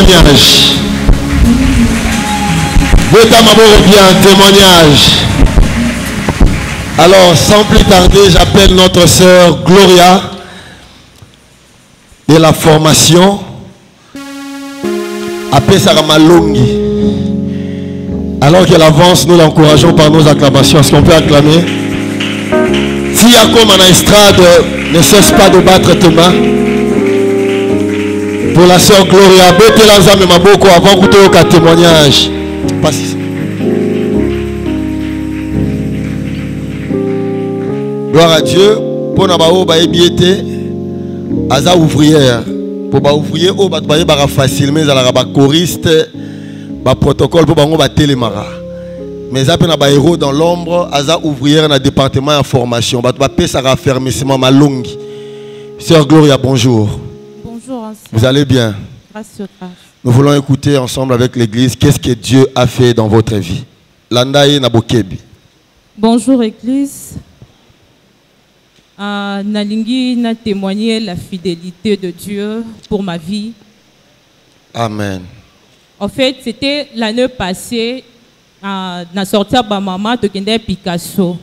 témoignage. Bien, témoignage. Alors, sans plus tarder, j'appelle notre sœur Gloria de la formation appelée Sarah Malongi. Alors qu'elle avance, nous l'encourageons par nos acclamations. Est-ce qu'on peut acclamer? Si y a comme en estrade, ne cesse pas de battre tes mains. Pour la sœur Gloria, Betelanza Memaboko, avant que tu aies un témoignage. Passe ici. Gloire à Dieu. Pour nous, baébiété, aza ouvrière. Pour ba ouvrier, au ba ba facile, mais ala ba choriste, ba protocole pour ba ngo ba télémara. Mais après na ba héros dans l'ombre, aza ouvrière dans département de formation. Ba ba pesa raffermissement malongi. Sœur Gloria, bonjour. Bonjour. Vous allez bien? Grâce au grâce. Nous voulons écouter ensemble avec l'église qu'est-ce que Dieu a fait dans votre vie. Landaye Nabokebi. Bonjour église. Nalingi n'a témoigné la fidélité de Dieu pour ma vie. Amen. En fait, c'était l'année passée, na sorti à maman de Kende Picasso.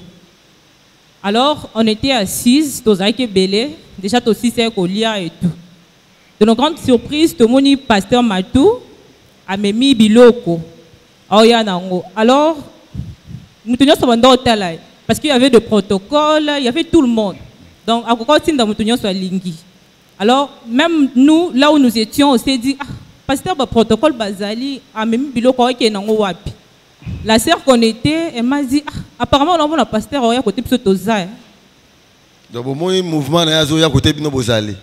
Alors, on était assises, tous avec Belé, déjà aussi c'est Kolia et tout. De nos grandes surprises, tout le monde pasteur Matou a mis Biloko. Alors, nous tenions sur un hôtel parce qu'il y avait des protocoles, il y avait tout le monde. Donc, à côté de nous tenions sur Lingui. Alors, même nous, là où nous étions, on s'est dit, ah, pasteur, le protocole Bazali a mis Biloko qui est dans le wapi. La sœur qu'on était, elle m'a dit, ah, apparemment, on a un pasteur à côté de ce toza. Donc, au mouvement à côté de nos Bozali.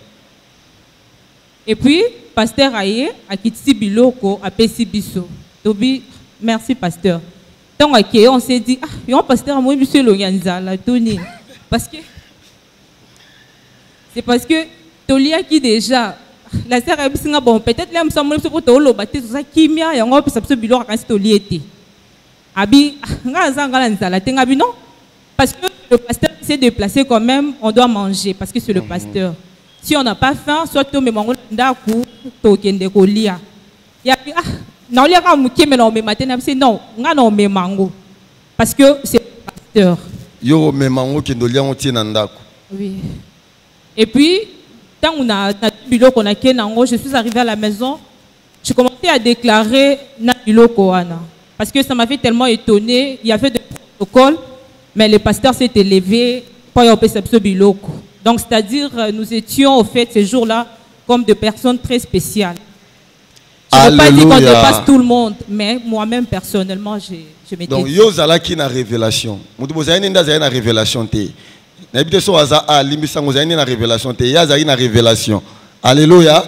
Et puis, pasteur Aye a quitté Biloko, a Pessi Bisso. Tobi, merci pasteur. Tant on s'est dit, ah, il y a un pasteur à moi, monsieur Loyanza, la Tony. Parce que, c'est parce que, Tolia qui déjà, la sœur a dit, bon, peut-être là, nous sommes pour Tolo, bâtir tout ça, Kimia, et on va se Biloko quand Tolia était. Abi, non? Parce que le pasteur s'est déplacé quand même, on doit manger, parce que c'est le pasteur. Si on n'a pas faim, soit tout le monde d'akou, token de colia. Il y a ah, non, il y a un mouké, mais non, mais maintenant, c'est non, on met mango. Parce que c'est le pasteur. Yo, mais mango qui doit on tient d'akou. Oui. Et puis, tant qu'on a bilo qu'on a kenango, je suis arrivée à la maison, j'ai commencé à déclarer na bilo koana. Parce que ça m'avait tellement étonné, il y avait des protocoles, mais le pasteur s'est élevé pour y avoir ce biloko. Donc, c'est-à-dire, nous étions, au fait, ces jours-là, comme des personnes très spéciales. Je ne veux pas dire qu'on dépasse tout le monde, mais moi-même, personnellement, je m'étais... Donc, il y a une révélation. Vous avez une révélation. Il y a une révélation. Alléluia.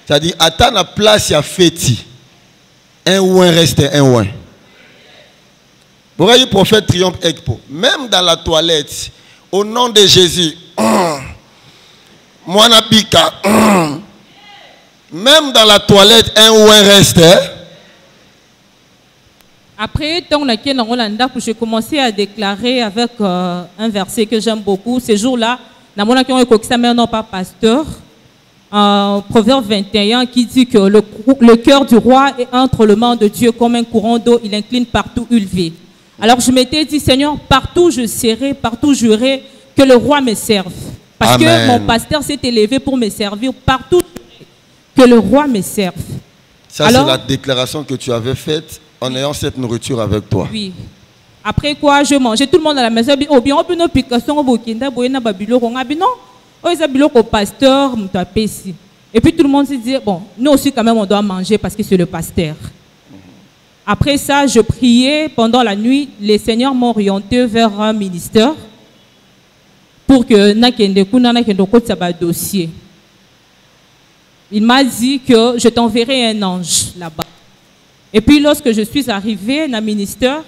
C'est-à-dire, attends la place, il y a fêti. Un ouin reste un ouin. Vous voyez, le prophète triomphe Ekpo. Même dans la toilette, au nom de Jésus, moi n'apika. Même dans la toilette, un ou un reste. Après, j'ai commencé à déclarer avec un verset que j'aime beaucoup. Ces jours-là, non pas pasteur. Proverbe 21 qui dit que le cœur du roi est entre les mains de Dieu comme un courant d'eau, il incline partout où il vit. Alors je m'étais dit, Seigneur, partout je serai, partout j'irai, que le roi me serve. Parce Amen. Que mon pasteur s'est élevé pour me servir, partout que le roi me serve. Ça, c'est la déclaration que tu avais faite en ayant cette nourriture avec toi. Oui. Après quoi, je mangeais, tout le monde à la maison, oh bien, on peut nous piquer au Burkina, on a babilo, on a non, on a babilo au pasteur, on a ici. Et puis tout le monde se dit, bon, nous aussi quand même on doit manger parce que c'est le pasteur. Après ça, je priais pendant la nuit. Les seigneurs m'ont orienté vers un ministère pour que un dossier. Il m'a dit que je t'enverrai un ange là-bas. Et puis lorsque je suis arrivée dans le ministère,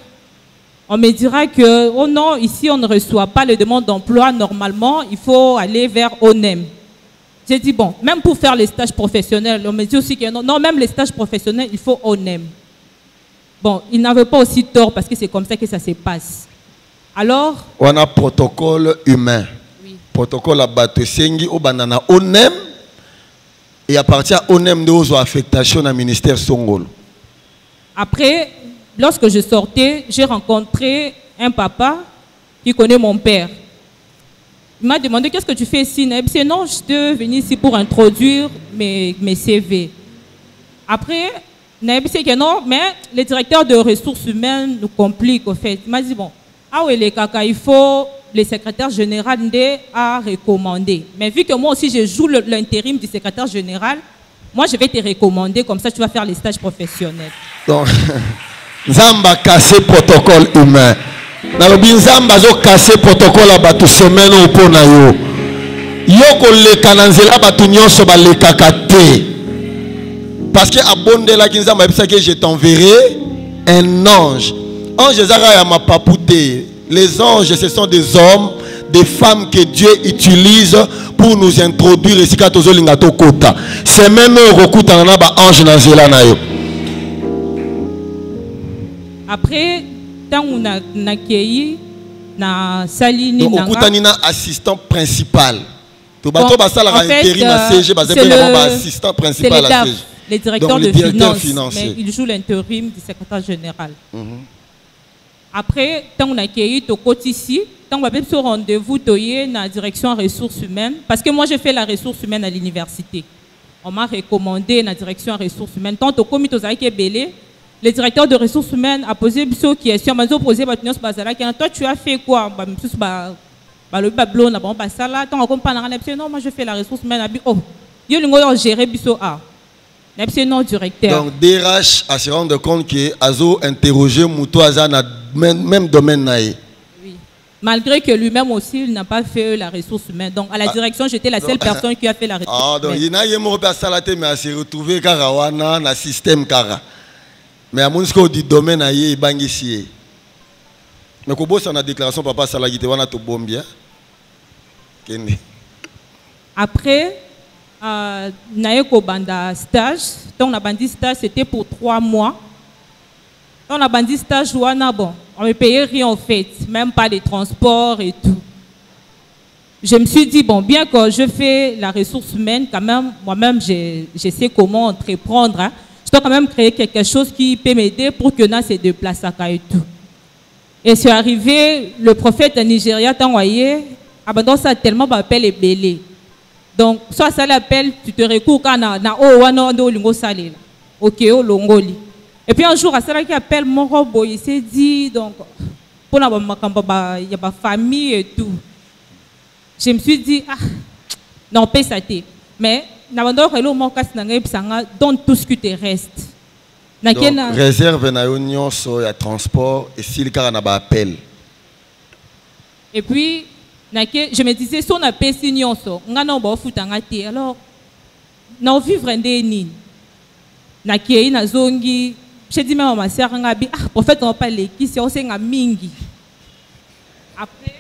on me dira que, oh non, ici on ne reçoit pas les demandes d'emploi. Normalement, il faut aller vers ONEM. J'ai dit, bon, même pour faire les stages professionnels, on me dit aussi que non, même les stages professionnels, il faut ONEM. Bon, il n'avait pas aussi tort parce que c'est comme ça que ça se passe. Alors... On a protocole humain. Oui. Protocole à battre sengi au banana ONEM. Et à partir de ONEM de affectation dans le ministère Songolo. Après, lorsque je sortais, j'ai rencontré un papa qui connaît mon père. Il m'a demandé qu'est-ce que tu fais ici. Il dit non, je suis venu ici pour introduire mes CV. Après, il m'a dit que non, mais le directeur de ressources humaines nous complique au fait. Il m'a dit bon, ah oui, les caca, il faut le secrétaire général a recommandé. Mais vu que moi aussi je joue l'intérim du secrétaire général, moi je vais te recommander, comme ça tu vas faire les stages professionnels. Donc, Zamba cassé protocole humain. Nalobi Nzamba zo cassé protocole à batu semaine au pona yo. Yoko le kananzela batu nyonso ba le kakate. Parce que abonde la Kinzamba que je t'enverrai un ange. Ange zara ya ma papouté. Les anges, ce sont des hommes, des femmes que Dieu utilise pour nous introduire ici quand nous sommes kota. C'est même au kuta na ba ange na zela na yo. Après, tant on a accueilli na salini na okutanina assistant principal. To bato basala intérim à CG assistant principal à CG. Le directeur de finances, mais il joue l'intérim du secrétaire général. Après, tant on a accueilli to côté ici, tant on va faire ce rendez-vous toyer na direction ressources humaines, parce que moi j'ai fait la ressources humaines à l'université. On m'a recommandé la direction ressources humaines. Tant au comité aux Aïké Belé, le directeur de ressources humaines a posé une question. Il a posé toi tu as fait quoi? Le bablon, non, moi je fais la ressource humaine. Oh, il y a géré biso A. Non, directeur. Donc DRH a se rendre compte que Azo interrogé Mouto Aza dans même domaine. Oui. Malgré que lui-même aussi il n'a pas fait la ressource humaine. Donc à la direction, j'étais la seule personne qui a fait la ressource humaine. Donc il y a un peu salaté mais à se retrouver Karawana dans le système Kara. Mais à mon score du domaine aïe bangisie. Mais comment ça na déclaration papa salagité wana to bombia. Après naeko banda stage, donc on a bandi stage c'était pour 3 mois. On a bandi stage wana bon, on me payait rien en fait, même pas les transports et tout. Je me suis dit bon, bien que je fais la ressource humaine quand même, moi-même je sais comment entreprendre. Hein. Je dois quand même créer quelque chose qui peut m'aider pour que Nas se déplace à et tout. Et c'est arrivé, le prophète de Nigeria t'a envoyé, abandon ça tellement m'appelle Ebélé. Donc, soit ça l'appelle, tu te recours quand na o wana ndo lingo salé là. OK, o longoli. Et puis un jour, à cela qui appelle mon robot, il s'est dit donc pour la il y a ma famille et tout. Je me suis dit ah non paye ça té. Mais n'abandon relo mon casse na ngai psanga donne tout ce qui te reste. Donc, réserve na union so ya transport et s'il car na ba appel. Et puis je me disais, si on a payé signon, on a un futanga té. Alors, on vivre en déni. Naké na zongi, j'ai dit même à ma sœur, ah, prophète, on va pas les qui, c'est aussi un mingi. Après.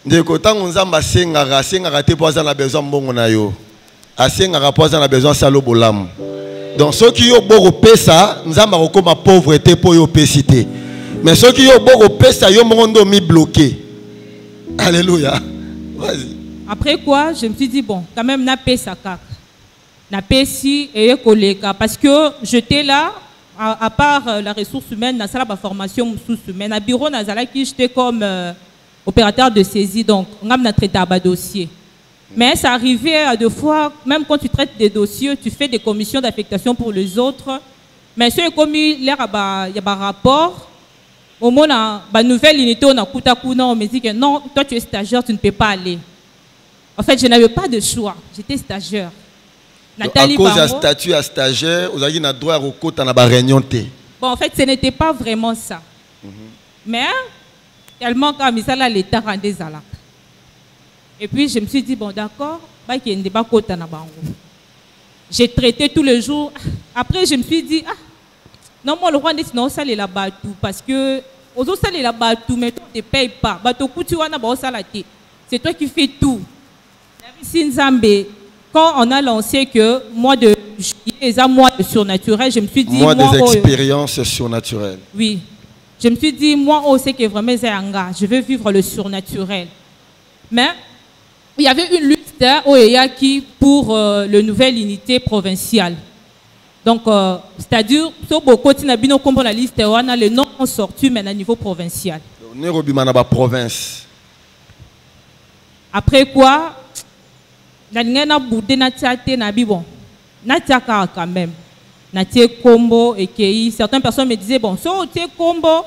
De côté, on a senga te poza na besoin bongo na yo. Asenga poza na besoin salo bolam. Donc ceux qui ont beau pesa, nous avons comme ma pauvreté pour yo pesité. Mais ceux qui ont beau pesa, yo mondo mi bloqué. Alléluia. Vas-y. Après quoi, je me suis dit bon, quand même na pesa kaka. Na pesi et collègue parce que j'étais là à part la ressource humaine, dans la formation ressources humaines, à bureau nazala qui j'étais comme opérateur de saisie, donc on a traité un dossier. Mais ça arrivait à 2 fois, même quand tu traites des dossiers, tu fais des commissions d'affectation pour les autres. Mais ceux comme il y a un rapport, au moment où la nouvelle unité, on me dit que non, toi tu es stagiaire, tu ne peux pas aller. En fait, je n'avais pas de choix, j'étais stagiaire. Nathalie à cause de statut à stagiaire, vous avez le droit à recours dans la réunion. Bon, en fait, ce n'était pas vraiment ça. Mais, tellement comme ça, l'État rendait ça là. Et puis, je me suis dit, bon, d'accord, j'ai traité tous les jours. Après, je me suis dit, ah, non, moi, le roi n'est pas allé là-bas tout. Parce que, aux autres, allé là-bas tout, mais toi, tu ne payes pas. C'est toi qui fais tout. Quand on a lancé que mois de juillet, et mois de surnaturel, je me suis dit... Mois des expériences surnaturelles. Oui. Je me suis dit, moi, c'est que vraiment, je veux vivre le surnaturel. Mais il y avait une liste pasteur qui pour le nouvelle unité provinciale. Donc, c'est-à-dire, comme la liste, les noms sont sortis mais à niveau provincial. Province. Après quoi, na boudé na tiate na bi bon, na tiaka quand même, na tie combo et que certaines personnes me disaient bon, so tie combo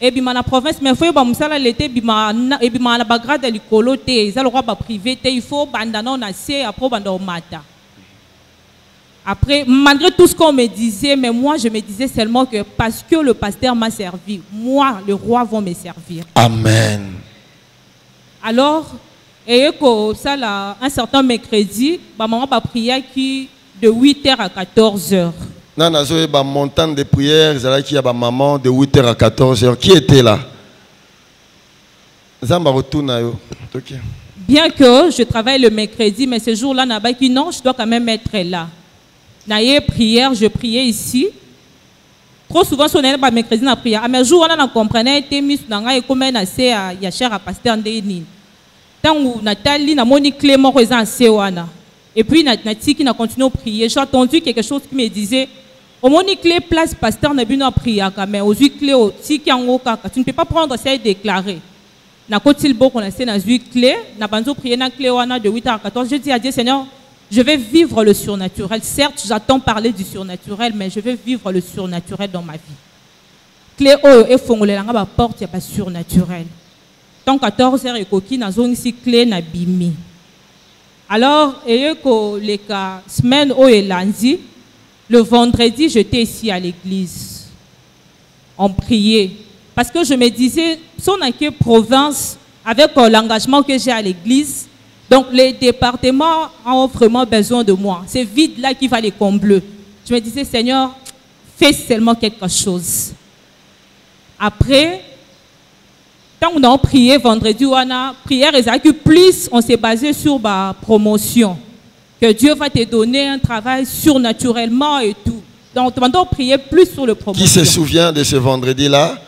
et bima na province mais faut ba musala l'été bima et bima na bagrade de l'écolo te, ça le roi ba privé te, il faut bandana na c'est après banda au mata. Après, malgré tout ce qu'on me disait, mais moi je me disais seulement que parce que le pasteur m'a servi, moi le roi va me servir. Amen. Alors, et que ça là, un certain mercredi, ma maman va prier qui de 8h à 14h. Non, non, il y a un montant de prières, il y a une maman de 8h à 14h. Qui était là? Bien que je travaille le mercredi, mais ce jour-là, non, je dois quand même être là. Naïe prière, je priais ici. Trop souvent, si on est là, mercredi, na prière. Mais jour, on comprenait, t'es mis dans un comme un assez à cher à pasteur Ndéni. Tant où Nathalie n'a moni clé mort en Sewana. Et puis Nathalie qui n'a continué à prier. J'ai entendu quelque chose qui me disait au moni clé place pasteur n'a bien à prier quand même. Aux huit clés aussi qui en haut tu ne peux pas prendre ça et déclarer. Na côté beau qu'on a c'est na huit clés na banzo prier na clé wana de 8h à 14. Je dis à Dieu Seigneur, je vais vivre le surnaturel. Certes, j'attends parler du surnaturel, mais je vais vivre le surnaturel dans ma vie. Clé oh et fongolé la ba porte il y a pas surnaturel. Tant 14h et coquille na zone ici clé na bimi. Alors et que les cas semaine au et lundi, le vendredi j'étais ici à l'église. On priait parce que je me disais si on a que province avec l'engagement que j'ai à l'église, donc les départements ont vraiment besoin de moi. C'est vide là qui va les combler. Je me disais Seigneur, fais seulement quelque chose. Après quand on a prié vendredi, on a prié et plus on s'est basé sur ma promotion. Que Dieu va te donner un travail surnaturellement et tout. Donc on a prié plus sur le promotion. Qui se souvient de ce vendredi-là?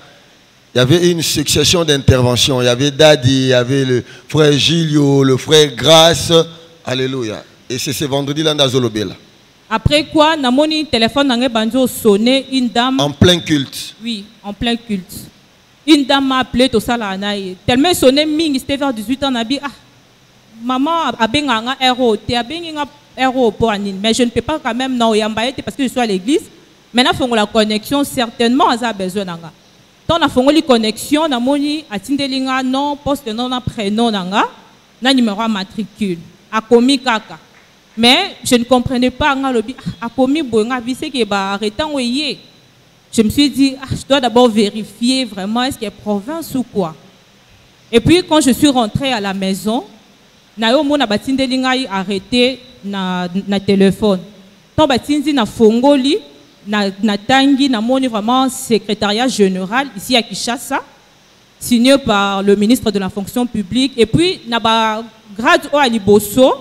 Il y avait une succession d'interventions. Il y avait Daddy, il y avait le frère Gilio, le frère Grâce. Alléluia. Et c'est ce vendredi-là dans Zolobela. Après quoi, on a mon téléphone a sonné une dame. En plein culte. Oui, en plein culte. Une dame m'a appelé tout ça là. Tellement sonné ming, c'était vers 18 ans. Ah, maman a bien un héros, tu as bien un héros pour Anine. Mais je ne peux pas quand même non parce que je suis à l'église. Maintenant, il faut la connexion certainement a besoin d'anga. Tant on a fait une connexion, on a moni atindelinga non poste non na prénom d'anga, na numéro matricule. A commis kaka. Mais je ne comprenais pas anga lobi a commis bonga visé que ba arrêtant oyé. Je me suis dit, je dois d'abord vérifier vraiment est-ce qu'il y a province ou quoi. Et puis quand je suis rentrée à la maison, nayo mona batindelinga arrêté na téléphone. Tant batindi na fongoli na tangi na moni vraiment secrétariat général ici à Kinshasa, signé par le ministre de la fonction publique. Et puis na ba grade o aliboso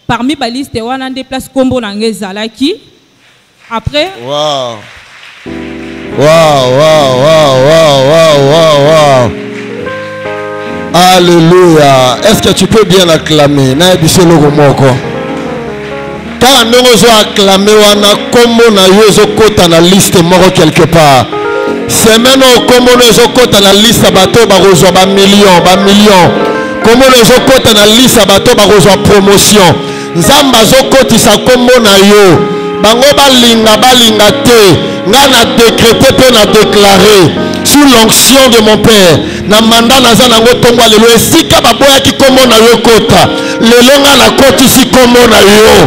parmi ba liste wana des places kombo na ngezalaki. Après wow. Wow. Alléluia. Est-ce que tu peux bien acclamer? Quand nous avons acclamé, on a comme on a eu dans la liste mort quelque part. C'est maintenant comme on a eu dans la liste à bateau, ba million. Comme on a eu dans la liste à bateau, ba promotion. Zamba zokoti sa comme on a eu. Bango balinga te. N'a décrété peut n'a déclaré sous l'onction de mon père na mandat na za nango tongwa lelo esika baboya ki komo na yo kota lelo nga na koti si komo na yo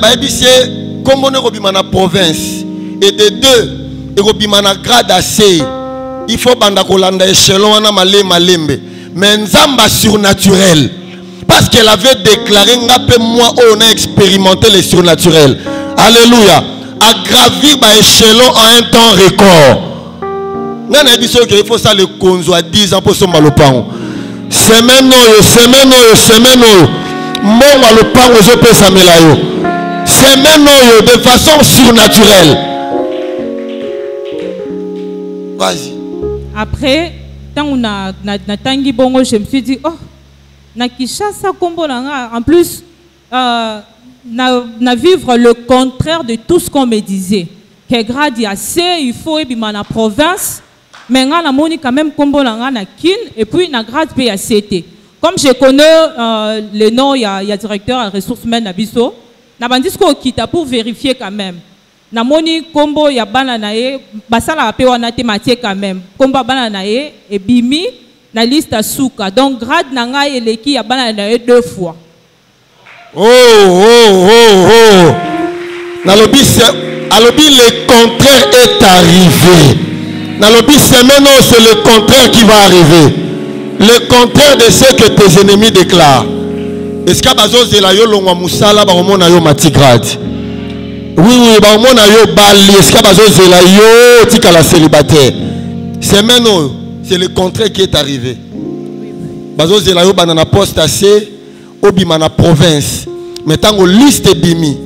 ba ebise komo ne robima na province et de deux et robima na grade assez il faut banda kolanda échelon wana malembe mais nzamba surnaturel. Parce qu'elle avait déclaré, moi, on a expérimenté le surnaturel. Alléluia. À gravir par échelon en un temps record. Il faut ça le conzo à 10 ans pour son malopang. Semaine. Mon malopang aux opé samelayo. Semaine de façon surnaturelle. Vas-y. Après, tant on a tangi bongo, je me suis dit, oh, na Kinshasa kombo nanga, en plus, na vivre le contraire de tout ce qu'on me disait. Que grade y a assez, il faut et bien la province, mais on a moni quand même kombo nanga na kin, et puis na grade paye à CT. Comme je connais le nom, il y a directeur à ressources humaines à Bisso, na bandis ko kita pour vérifier quand même. Na moni kombo ya bana nae, basala ape wana te matie quand même. Kombo bana nae et bimi na liste à souka. Donc grade nanga eleki ya bana nae 2 fois. Nalobi le contraire est arrivé. Nalobi semaine c'est le contraire qui va arriver. Le contraire de ce que tes ennemis déclarent. Est-ce que bazo zela yo longwa musala ba omona yo matigrade? Oui, ba omona yo bali. Est-ce que bazo zela yo tika la célibataire? Semaine c'est le contraire qui est arrivé. Bazo zela yo banana apostasé obima na province. Mais tango liste bimi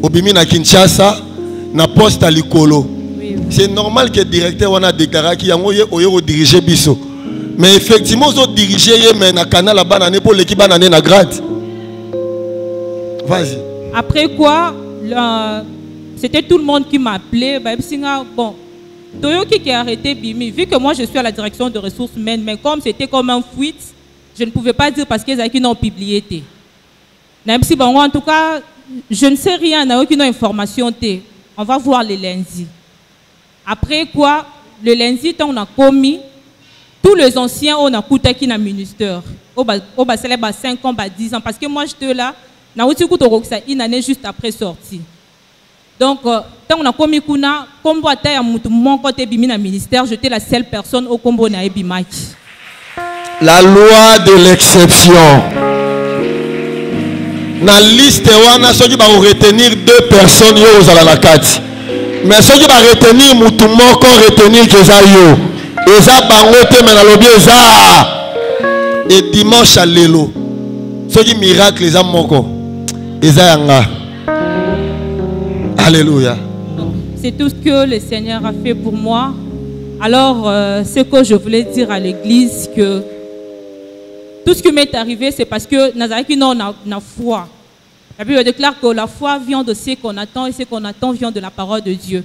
obimi na Kinshasa na poste à Likolo. C'est normal que le directeur wana déclaré qu'il y a oyo diriger biso. Mais effectivement ils ont dirigé mais na canal la banane pour l'équipe banane na grade. Vas-y. Après quoi, c'était tout le monde qui m'appelait. Bon, Toyo qui a arrêté Bimi, vu que moi je suis à la direction de ressources humaines, mais comme c'était comme un fuite, je ne pouvais pas dire parce qu'ils n'ont publié. Même si, bon, en tout cas, je ne sais rien, on n'a aucune information. On va voir le lundi. Après quoi, le lundi, on a commis, tous les anciens, on a coûté qui n'a ministère. On va célébrer 5 ans, 10 ans, parce que moi j'étais là. Une année juste après sortie. Donc, quand on a commis kuna, comme mon côté bimina ministère, j'étais la seule personne au combo na ebimaki. La loi de l'exception. Na liste wana ceux qui vont retenir 2 personnes yo aux la 4. Mais ceux qui vont retenir mutu moko retenir que ça yo. Eza bangote mais na lobi eza. Et dimanche à lelo. Ceux qui miracle les amoko. Alléluia. C'est tout ce que le Seigneur a fait pour moi. Alors, ce que je voulais dire à l'église, que tout ce qui m'est arrivé, c'est parce que Nazareth qui n'a foi. La Bible déclare que la foi vient de ce qu'on attend et ce qu'on attend vient de la parole de Dieu.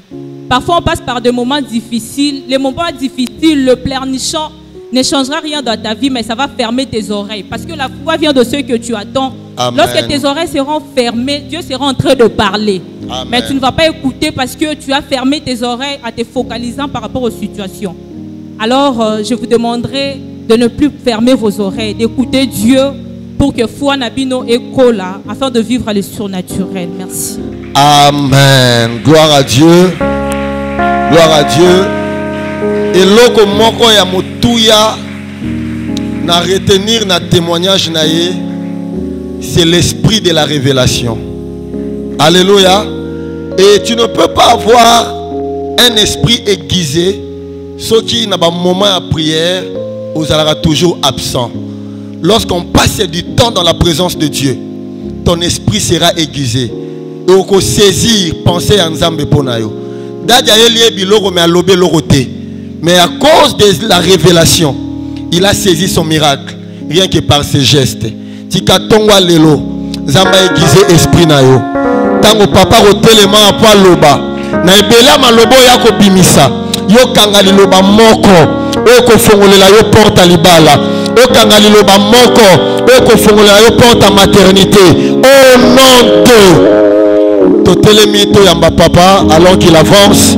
Parfois, on passe par des moments difficiles. Les moments difficiles, le pleurnichant ne changera rien dans ta vie, mais ça va fermer tes oreilles. Parce que la foi vient de ce que tu attends. Amen. Lorsque tes oreilles seront fermées, Dieu sera en train de parler. Amen. Mais tu ne vas pas écouter parce que tu as fermé tes oreilles en te focalisant par rapport aux situations. Alors, je vous demanderai de ne plus fermer vos oreilles, d'écouter Dieu pour que foi nabino écho là, afin de vivre le surnaturel. Merci. Amen. Gloire à Dieu. Gloire à Dieu. Et loko moko ya motuya na retenir na témoignage naé, c'est l'esprit de la révélation. Alléluia. Et tu ne peux pas avoir un esprit aiguisé, ce qui n'a pas moment à prière, vous allez toujours absent. Lorsqu'on passe du temps dans la présence de Dieu, ton esprit sera aiguisé. Et on peut saisir, penser à Nzambe Ponayo. Mais à cause de la révélation, il a saisi son miracle, rien que par ses gestes. Tika tongwa lelo, Nzamba aiguisé esprit nayo. Tango papa rotelema apwa loba, na ebela malobo yako bimisa, yo kanga liloba moko, oko fongolela yo porta libala, yo kanga liloba moko, oko fongolela yo porta maternité. Au nom de Totelemi to yamba papa, alors qu'il avance.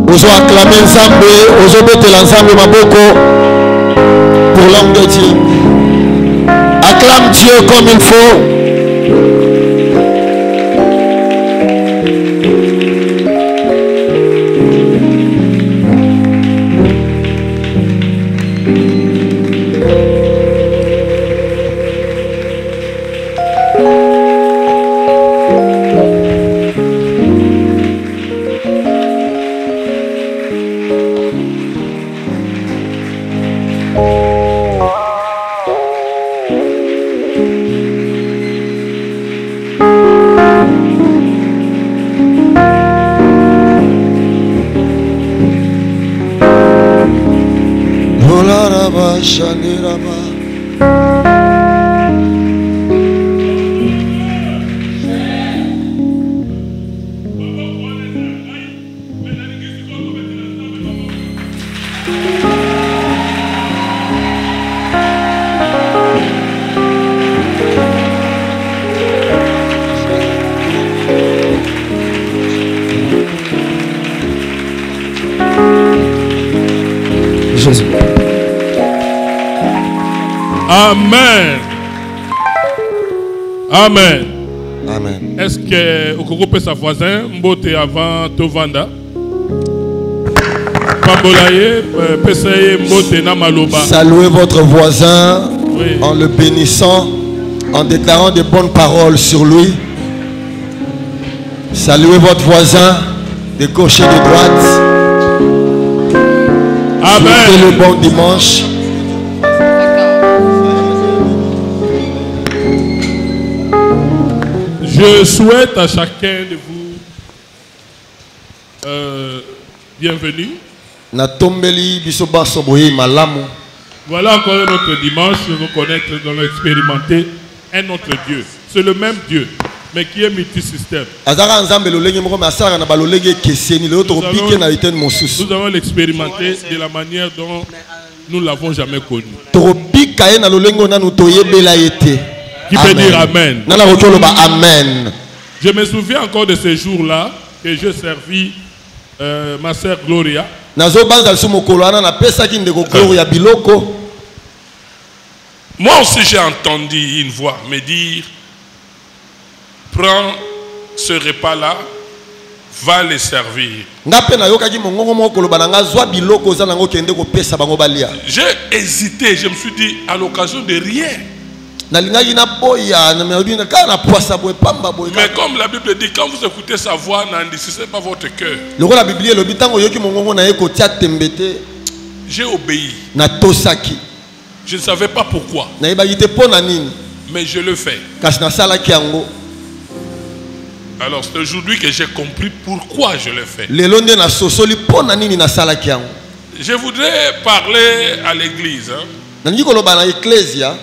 Ozo acclamer Nzambe, ozo betela Nzambe maboko pour l'homme de Dieu. Acclame Dieu comme il faut. Shaniraba, Shaniraba. Jésus. Amen. Amen. Amen. Est-ce que au groupe sa voisin mbote avant Tovanda? Pambolaye, pesaye mbote na maloba. Saluez votre voisin Oui. en le bénissant, en déclarant de bonnes paroles sur lui. Saluez votre voisin de gauche et de droite. Souhaitez le Amen. bon dimanche. Je souhaite à chacun de vous bienvenue. Natombeli bisoba soboye malamu. Voilà encore un autre dimanche, reconnaître, dans l'expérimenter un autre Dieu. C'est le même Dieu, mais qui est multisystème. Azara nzambe lolenge moko masara na balolenge keseni le autre piqué na iten mosusu. Nous avons l'expérimenté de la manière dont nous ne l'avons jamais connu. Tropika ye na lolenge na nu toyebela yete. Qui peut dire Amen. Nana rokolo ba amen. Je me souviens encore de ces jours-là que je servis ma sœur Gloria. Nazo banza su mokolo ana na pesa ki ndeko Gloria biloko. Moi aussi j'ai entendu une voix me dire, prends ce repas-là, va les servir. Ngape na yokaki mongongo mokolo bananga zwa biloko za nango kende ko pesa bango balia. J'ai hésité, je me suis dit, à l'occasion de rien. Na lingaki na boya na meudi na kana poisa boye pamba boye. Mais comme la Bible dit, quand vous écoutez sa voix, n'endurcissez pas votre cœur. Loko la Biblia lo bitango yoki mongongo na yeko tia tembete J'ai obéi. na tosaki. Je ne savais pas pourquoi, Na yeba yite pona nini. mais je le fais. Kasi na sala ki yango. Alors c'est aujourd'hui que j'ai compris pourquoi je le fais. Lelo nde na sosoli pona nini na sala ki yango. Je voudrais parler à l'église. Hein. Na ndiko lo bana ecclesia.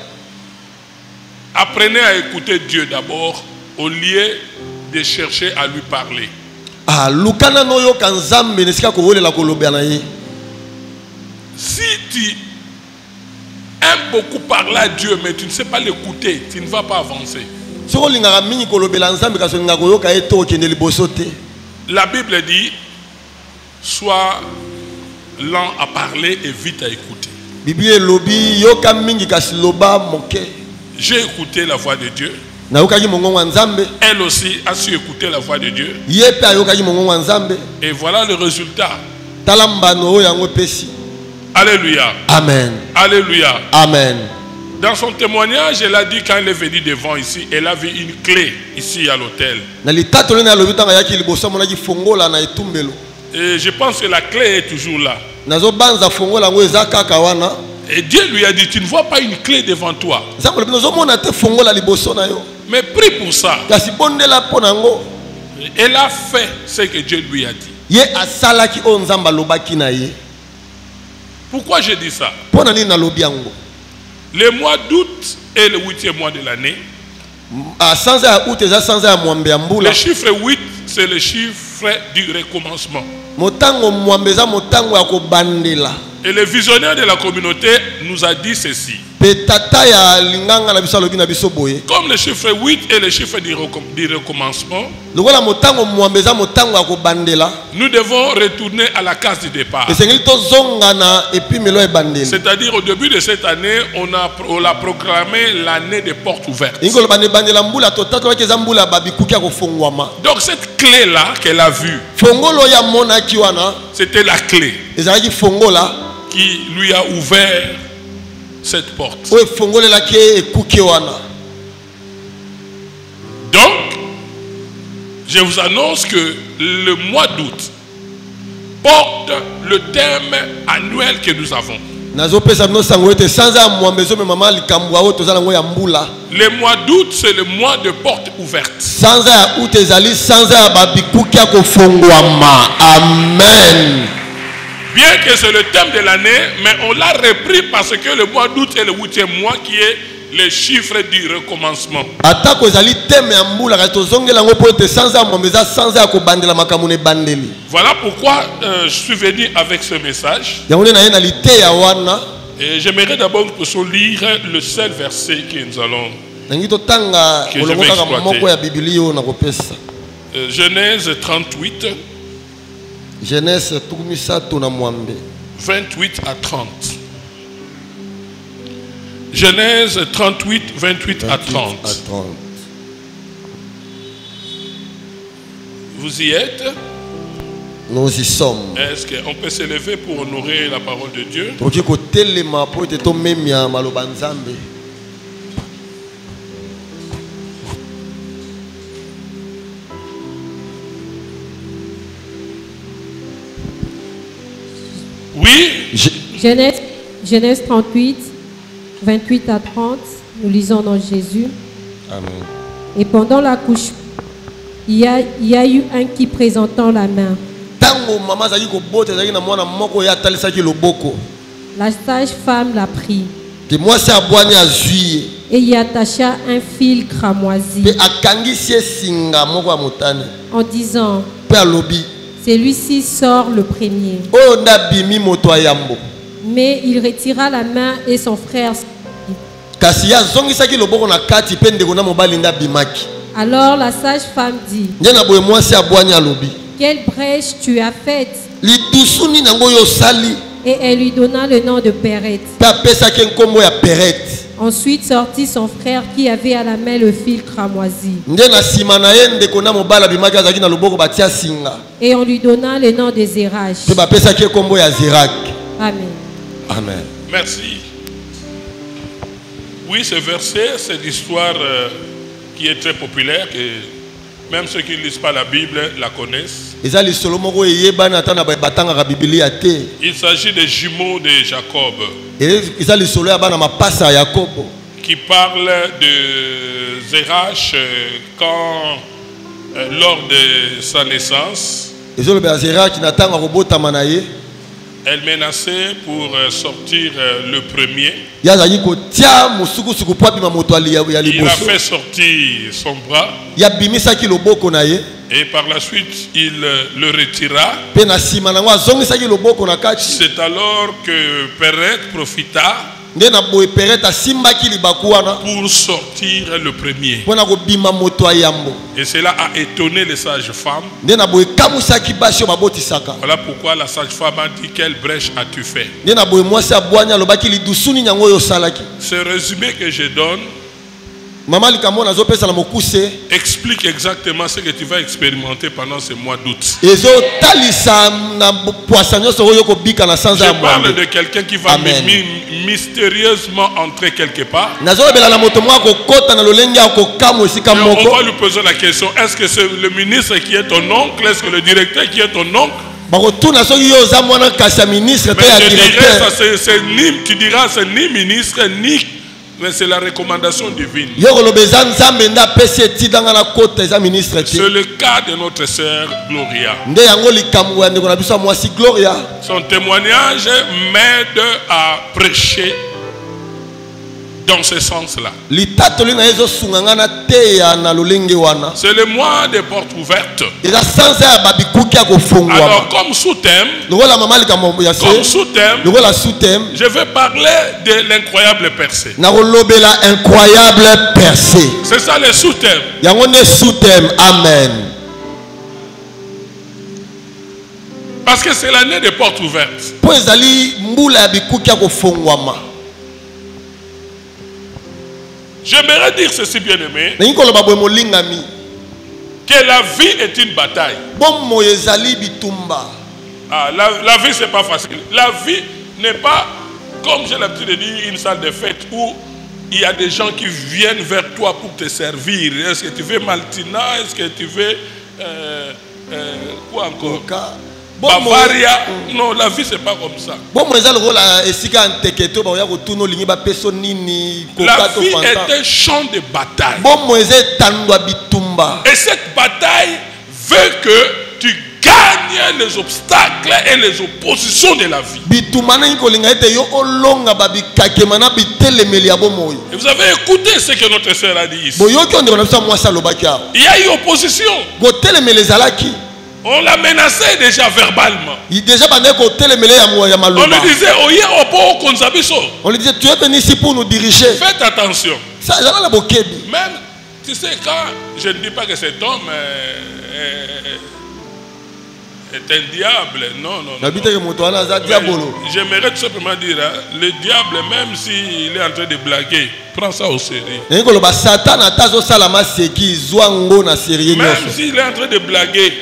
Apprenez à écouter Dieu d'abord au lieu de chercher à lui parler. Ah, lukana no yo kanzambe nesika ko wolela ko lobana ye. Si tu aimes beaucoup parler à Dieu mais tu ne sais pas l'écouter, tu ne vas pas avancer. Soko lingaka mingi ko lobela nzambe kaso lingaka ko yoka eto kende liboso te. La Bible dit, sois lent à parler et vite à écouter. Biblia lobi yoka mingi kasi loba moke. J'ai écouté la voix de Dieu. Na yokaki mongongo nzambe. Elle aussi a su écouter la voix de Dieu. Yepe ayokaki mongongo nzambe. Et voilà le résultat. Talambano yango pesi. Alléluia. Amen. Alléluia. Amen. Dans son témoignage, elle a dit quand elle est venue devant ici, elle a vu une clé ici à l'hôtel. Na litato na lobi tanga yaki liboso mona ki fongola na etumbelo. Et je pense que la clé est toujours là. Nazo banza fongola ngo ezaka kawana. Et Dieu lui a dit, tu ne vois pas une clé devant toi. Nzambe lobi nazo mona te fongola liboso na yo. Mais prie pour ça. Kasi bondela pona ngo. Elle a fait ce que Dieu lui a dit. Ye asalaki o nzamba lobaki na ye. Pourquoi je dis ça? Pona nini na lobi yango. Le mois d'août est le 8e mois de l'année. A sanza ya août eza sanza ya mwambe ya mbula. Le chiffre 8, c'est le chiffre du recommencement. Motango mwambe eza motango ya kobandela. Et le visionnaire de la communauté nous a dit ceci. Petata ya linganga na biso lobi na biso boye. Comme le chiffre 8 est le chiffre du recommencement, Lokola motango mwambe eza motango ya kobandela. nous devons retourner à la case du départ. Esengeli tozonga na epimelo ebandeli. C'est-à-dire au début de cette année, on a proclamé l'année des portes ouvertes. Ingolo bande bandela mbula totatu ba keza mbula babikuki ya kofongwama. Donc cette clé-là qu'elle a vue, Fongolo ya mona ki wana c'était la clé ezalaki fongola qui lui a ouvert cette porte. o fongolela ki ekuki wana. Donc, je vous annonce que le mois d'août porte le thème annuel que nous avons. Nazo pesa bino sango ete sanza ya mwambe zo me mama likambwa o tozala ngo ya mbula. Le mois d'août, c'est le mois de portes ouvertes. Sanza ya août ezali sanza ya babikuki ya kofongwama. Amen. Bien que c'est le thème de l'année, mais on l'a repris parce que le mois d'août est le 8e mois qui est le chiffre du recommencement. Voilà pourquoi je suis venu avec ce message. Et j'aimerais d'abord que nous lire le seul verset que nous allons Genèse 38. Genèse 28 à 30. Genèse 38, 28 à 30. Vous y êtes? Nous y sommes. Est-ce qu'on peut s'élever pour honorer la parole de Dieu? Oui. Genèse 38, 28 à 30, nous lisons dans Jésus. Amen. Et pendant la couche, il y a eu un qui présentant la main. La sage-femme l'a pris et y attacha un fil cramoisi en disant: celui-ci sort le premier. Mais il retira la main et son frère. Alors la sage-femme dit: quelle brèche tu as faite? Et elle lui donna le nom de Péret. Ensuite sortit son frère qui avait à la main le fil cramoisi. Et on lui donna le nom de Zérach. Amen. Amen. Merci. Oui, ce verset, c'est l'histoire qui est très populaire, que même ceux qui ne lisent pas la Bible la connaissent. Il s'agit des jumeaux de Jacob qui parlent de Zérach quand, lors de sa naissance, elle menaçait pour sortir le premier. Il a fait sortir son bras. Et par la suite, il le retira. C'est alors que Péret profita pour sortir le premier. Et cela a étonné les sages-femmes. Voilà pourquoi la sage-femme a dit: quelle brèche as-tu fait? Ce résumé que je donne explique exactement ce que tu vas expérimenter pendant ce mois d'août. Je parle de quelqu'un qui va mystérieusement entrer quelque part. Et on va lui poser la question: est-ce que c'est le ministre qui est ton oncle? Est-ce que le directeur qui est ton oncle? Mais tu diras c'est ni ministre ni. Mais c'est la recommandation divine. C'est le cas de notre sœur Gloria. Son témoignage m'aide à prêcher dans ce sens-là. C'est le mois des portes ouvertes. Alors, comme sous-thème, je vais parler de l'incroyable percée. C'est ça le sous-thème. Amen. Parce que c'est l'année des portes ouvertes. J'aimerais dire ceci, bien-aimé, que la vie est une bataille. La vie, c'est pas facile. La vie n'est pas, comme j'ai l'habitude de dire, une salle de fête où il y a des gens qui viennent vers toi pour te servir. Est-ce que tu veux Maltina? Est-ce que tu veux quoi encore? Bavaria. Non, la vie c'est pas comme ça. La vie est un champ de bataille. Et cette bataille veut que tu gagnes gagne les obstacles et les oppositions de la vie. Et vous avez écouté ce que notre sœur a dit ici. Il y a eu opposition. On l'a menacé déjà verbalement. On lui disait, on lui disait, tu es venu ici pour nous diriger. Faites attention. Même, tu sais, quand je ne dis pas que cet homme est un diable, non. J'aimerais tout simplement dire, hein, le diable, même s'il est en train de blaguer, prends ça au sérieux. Même s'il est en train de blaguer,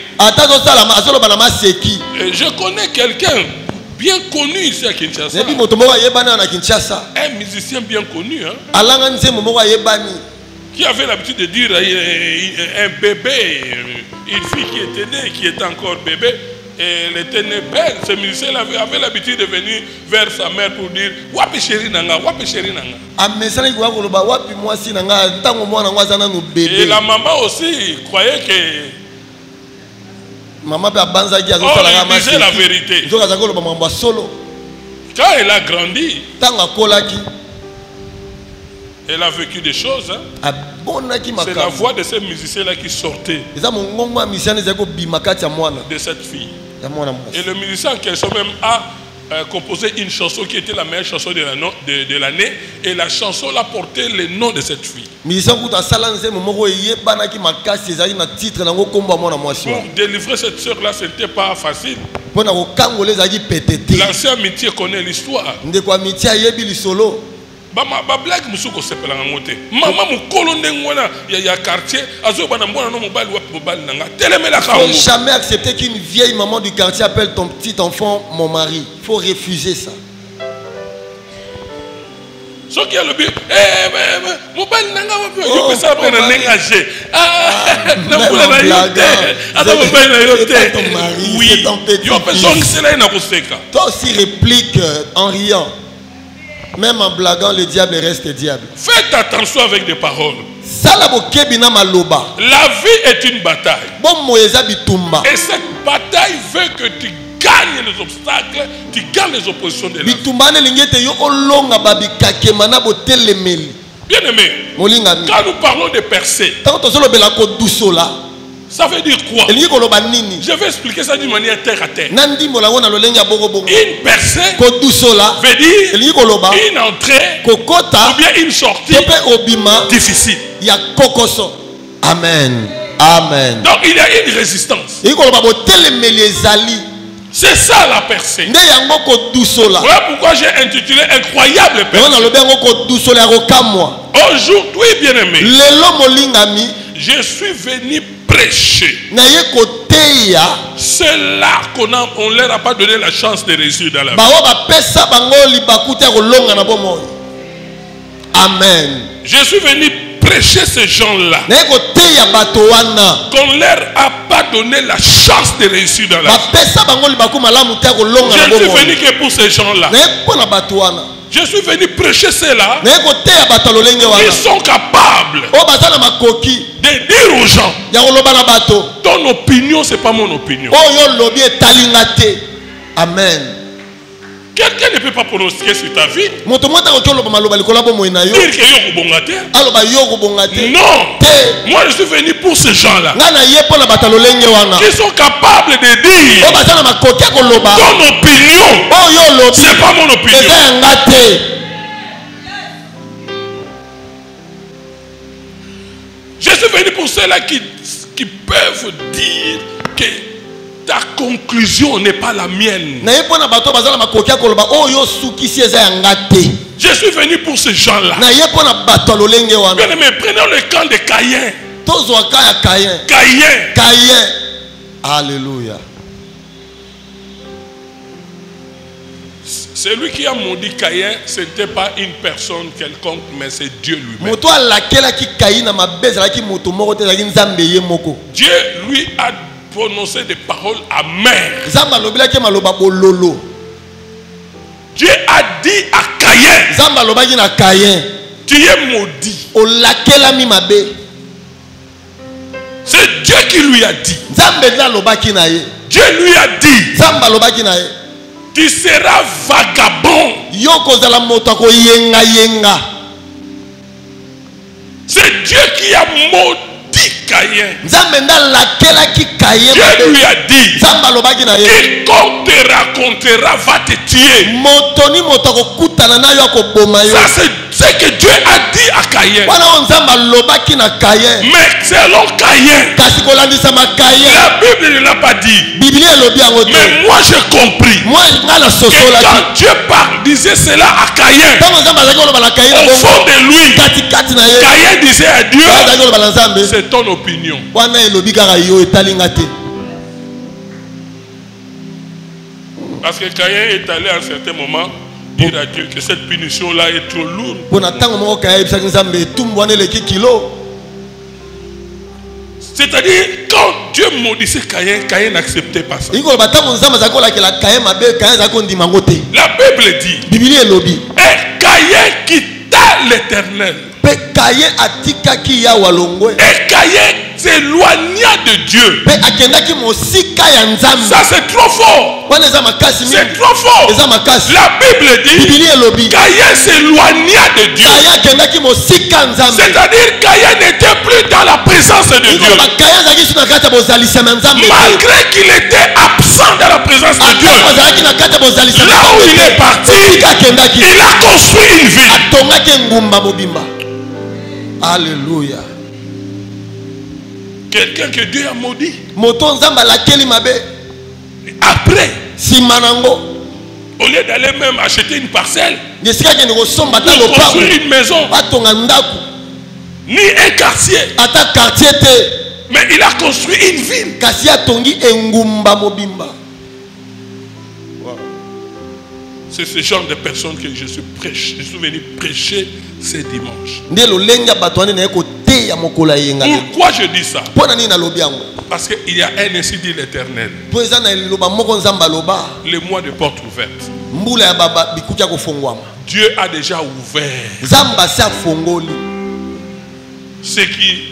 je connais quelqu'un bien connu ici à Kinshasa. Un musicien bien connu, hein, qui avait l'habitude de dire un bébé, une fille qui était née, qui était encore bébé, et elle était née belle. Ce musicien avait l'habitude de venir vers sa mère pour dire wapi chéri nanga, wapi chéri nanga. Et la maman aussi croyait que il disait la vérité. Quand elle a grandi, elle a vécu des choses. Hein. C'est la voix de ces musiciens-là qui sortait de cette fille. Et le musicien en question même a composé une chanson qui était la meilleure chanson de l'année. Et la chanson l'a porté le nom de cette fille. Pour délivrer cette soeur-là, ce n'était pas facile. L'ancien amitié connaît l'histoire. Ba blague musuko sepela ngote mama mukolo ndengwana ya quartier azobana mbona no mobali wa mobali nanga telemela ka ngo. Faut jamais accepter qu'une vieille maman du quartier appelle ton petit enfant mon mari. Faut refuser ça. Ce qui est le but mobali nanga wa yo pesa après na nengager na kula na yote ata mobali na yote ton mari c'est ton petit yo pesa ngisela na koseka. Toi aussi réplique en riant. Même en blaguant, le diable reste diable. Faites attention avec des paroles. La vie est une bataille. Et cette bataille veut que tu gagnes les obstacles, tu gagnes les oppositions de la vie. Bien aimé, quand nous parlons de percées, ça veut dire quoi? Je vais expliquer ça d'une manière terre à terre. Une percée veut dire une entrée ou bien une sortie difficile. Amen. Amen. Donc il y a une résistance. C'est ça la percée. Voilà pourquoi j'ai intitulé Incroyable percée. Aujourd'hui, bien aimé, je suis venu prêcher. Ceux-là qu'on ne leur a pas donné la chance de réussir dans la vie. Amen. Je suis venu prêcher ces gens-là qu'on ne leur a pas donné la chance de réussir dans la vie. Je suis venu que pour ces gens-là. Je suis venu prêcher ceux-là qui sont capables de dire aux gens ton opinion, ce n'est pas mon opinion. Amen. Quelqu'un ne peut pas pronostiquer sur ta vie. Dire que non. Moi je suis venu pour ces gens-là qui sont capables de dire ton opinion, c'est pas mon opinion. Je suis venu pour ceux-là qui peuvent dire que ta conclusion n'est pas la mienne. Je suis venu pour ces gens-là. Bien aimé, prenons le camp de Caïn. Caïn. Alléluia. Celui qui a maudit Caïn, ce n'était pas une personne quelconque, mais c'est Dieu lui-même. Dieu lui a prononcé des paroles amères. Dieu a dit à Caïn, tu es maudit. C'est Dieu qui lui a dit. Dieu lui a dit, Zamba lobaki na ye. tu seras vagabond. Yoko zala moto ko yenga yenga. C'est Dieu qui a maudit Caïn. Nzambe nda lakela ki Caïn. Dieu lui a dit, Zamba lobaki na ye. quiconque te racontera va te tuer. Moto ni moto ko kutana na yo ko boma yo. Ça c'est ce que Dieu a dit à Caïn. Wana nzamba lobaki na Caïn. Mais selon Caïn, Kasi ko landisa ma Caïn. la Bible ne l'a pas dit. Biblia elobi yango te. Mais moi j'ai compris Moi ngala que sosola ki. quand Dieu parle, disait cela à Caïn, Tango nzamba azaki koloba na Caïn au fond de lui, kati na ye. Caïn disait à Dieu, Azaki koloba na Nzambe. c'est ton opinion. Wana elobi kaka yo etalinga te. Parce que Caïn est allé à un certain moment dire à Dieu que cette punition-là est trop lourde. Pona tango moko Caïn ebisaki Nzambe etumbu wana eleki kilo. C'est-à-dire, quand Dieu maudissait Caïn, Caïn n'acceptait pas ça. Iko batango Nzambe azaki kolakela Caïn mabe Caïn azaki kondima ngo te. La Bible dit, Biblia elobi. et Caïn quitta l'Éternel. Pe Caïn atikaki ya walongwe. Et Caïn s'éloigna de Dieu. Pe akendaki mosika ya Nzambe. Ça c'est trop fort. Wana eza makasi mingi. C'est trop fort. Eza makasi. La Bible dit, Biblia elobi. Caïn s'éloigna de Dieu. Caïn akendaki mosika Nzambe. C'est-à-dire Caïn n'était plus dans la présence de Dieu. Iko ba Caïn azaki suna kati bozalisema Nzambe. Malgré qu'il était absent dans la présence de Dieu, Atako azaki na kati bozalisema. là où il est parti, akendaki. il a construit une ville. Atongaki ngumba mobimba. Alléluia. Quelqu'un que Dieu a maudit. Moto Nzambe lakeli mabe. Après, Simanango. au lieu d'aller même acheter une parcelle, Yesika kende kosomba ta pour lopango. construire une maison, Batonga ndaku. ni un quartier, Ata quartier te. mais il a construit une ville. Kasi atongi engumba mobimba. C'est ce genre de personnes que je suis venu prêcher ce dimanche. Nde lolenga batwane na eko te ya mokola yenga. Pourquoi je dis ça? Pona ni na lobi yango. Parce qu'il y a un ainsi dit l'Éternel. Po eza na loba moko Nzamba loba. Le mois de porte ouverte. Mbula ya baba bikukia kofongwama. Dieu a déjà ouvert. Nzamba sa fongoli. Ceux qui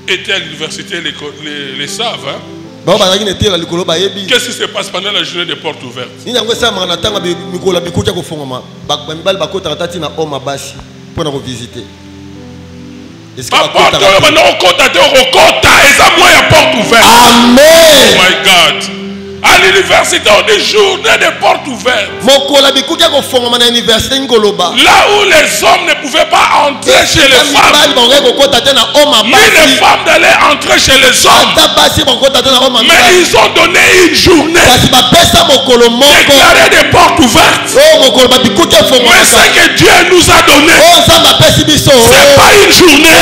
étaient à l'université les savent. Hein? Baba bazaki na tela likolo ba yebi. Qu'est-ce qui se passe pendant la journée des portes ouvertes? Ni yango sa mara na tanga mikola bikukia kofongwama. Ba mibali bakota tati na oma basi pona ko visiter. Est-ce que Papa, maintenant on compte et ça moi la porte ouverte. Amen. Oh my God. À l'université on dit journée des portes ouvertes. Mokola bikukia kofongwama na université ngoloba. Là où les hommes ne pouvaient pas entrer chez les femmes, ni les femmes d'aller entrer chez les hommes. Mais ils ont donné une journée déclarée des portes ouvertes. Mais ce que Dieu nous a donné, c'est pas une journée,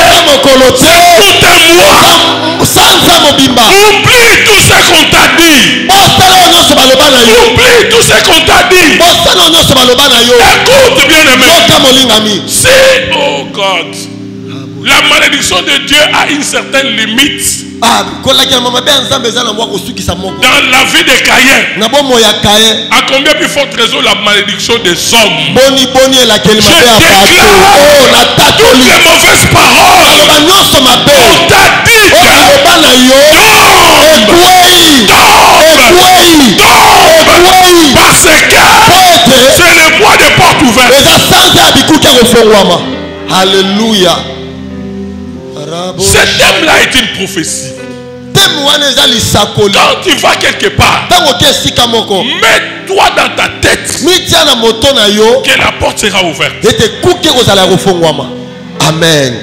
c'est tout un mois. Oublie tout ce qu'on t'a dit. Oublie tout ce qu'on t'a dit. Écoute bien aimé. Si, oh God, la malédiction de Dieu a une certaine limite dans la vie de Caïn, à combien plus forte raison la malédiction des hommes? Je déclare toutes les mauvaises paroles on t'a dit parce que c'est le mois des portes ouvertes. Alléluia. Ce thème-là est une prophétie. Quand tu vas quelque part, mets-toi dans ta tête que la porte sera ouverte. Amen.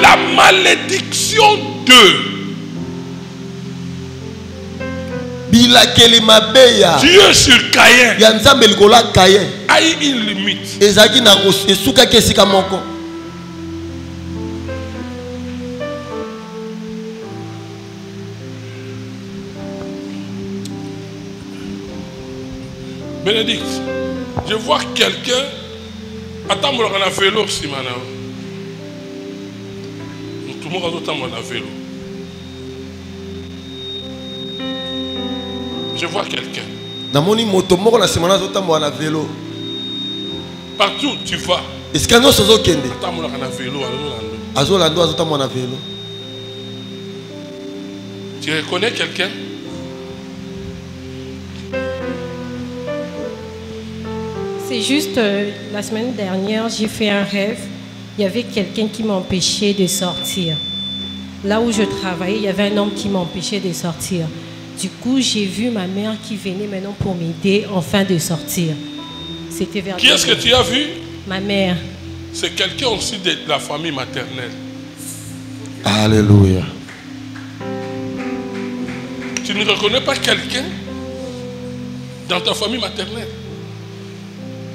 La malédiction de Dieu sur Caïn a eu une limite. Bénédicte, je vois quelqu'un. Attends, on a un vélo si maintenant. Tout le monde a un vélo. Je vois quelqu'un. Partout où tu vas. Attends, on a un vélo. Tu reconnais quelqu'un? C'est juste la semaine dernière, j'ai fait un rêve. Il y avait quelqu'un qui m'empêchait de sortir. Là où je travaillais, il y avait un homme qui m'empêchait de sortir. Du coup, j'ai vu ma mère qui venait maintenant pour m'aider enfin de sortir. C'était vers... Qui est-ce que tu as vu? Ma mère. C'est quelqu'un aussi de la famille maternelle. Alléluia. Tu ne reconnais pas quelqu'un dans ta famille maternelle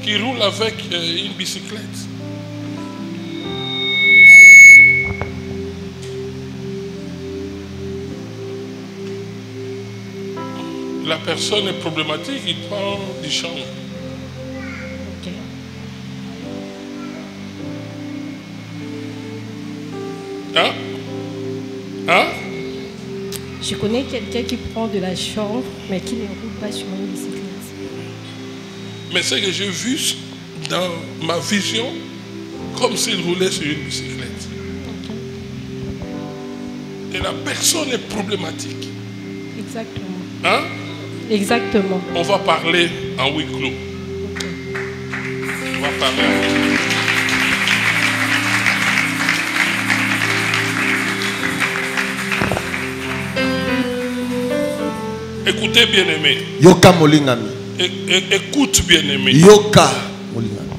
qui roule avec une bicyclette? La personne est problématique, il prend du champ. Ok. Hein? Hein? Je connais quelqu'un qui prend de la chambre, mais qui ne roule pas sur une bicyclette. Mais ce que j'ai vu dans ma vision, comme s'il roulait sur une bicyclette. Et la personne est problématique. Exactement. Hein? Exactement. On va parler en huis clos. On va parler en huis clos. Écoutez, bien-aimé. Yoka molingami. Écoute, bien-aimé. Yoka molingami.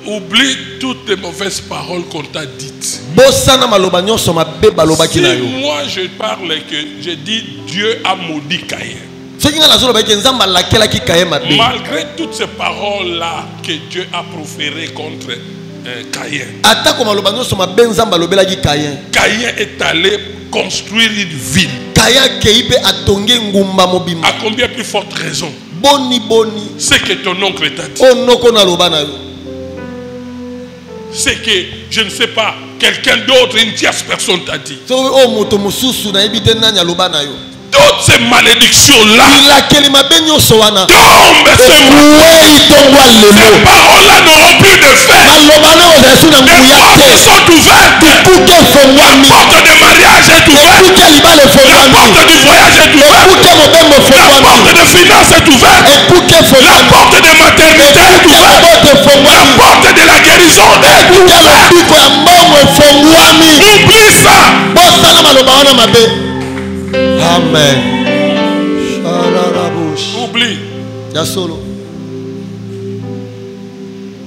Oublie toutes les mauvaises paroles qu'on t'a dites. Bosana maloba nyonso mabe baloba Si kina yo. moi je parle que je dis Dieu a maudit Caïn. Soki nga nazo loba ke nzamba lakela ki kaye mabe. Malgré toutes ces paroles-là que Dieu a proférées contre Caïn. Atako maloba nyonso mabe nzamba lobela ki Caïn. Caïn est allé construire une ville. Caïn keipe atonge ngumba mobimba. À combien plus forte raison? Boni boni. C'est que ton oncle t'a dit. Onoko na loba na yo. C'est que, je ne sais pas, quelqu'un d'autre, une tierce personne t'a dit. So o moto mususu na ebite nanya loba na yo. Toutes ces malédictions-là Ilakeli mabe nyonso wana. tombent ce matin. Ces paroles-là n'auront plus de fait. Les portes sont ouvertes. La porte de mariage est ouverte. La porte du voyage est ouverte. La porte de finance est ouverte. La porte de maternité est ouverte. La porte de la guérison est ouverte. Oublie ça. Amen. Oublie. Yasolo.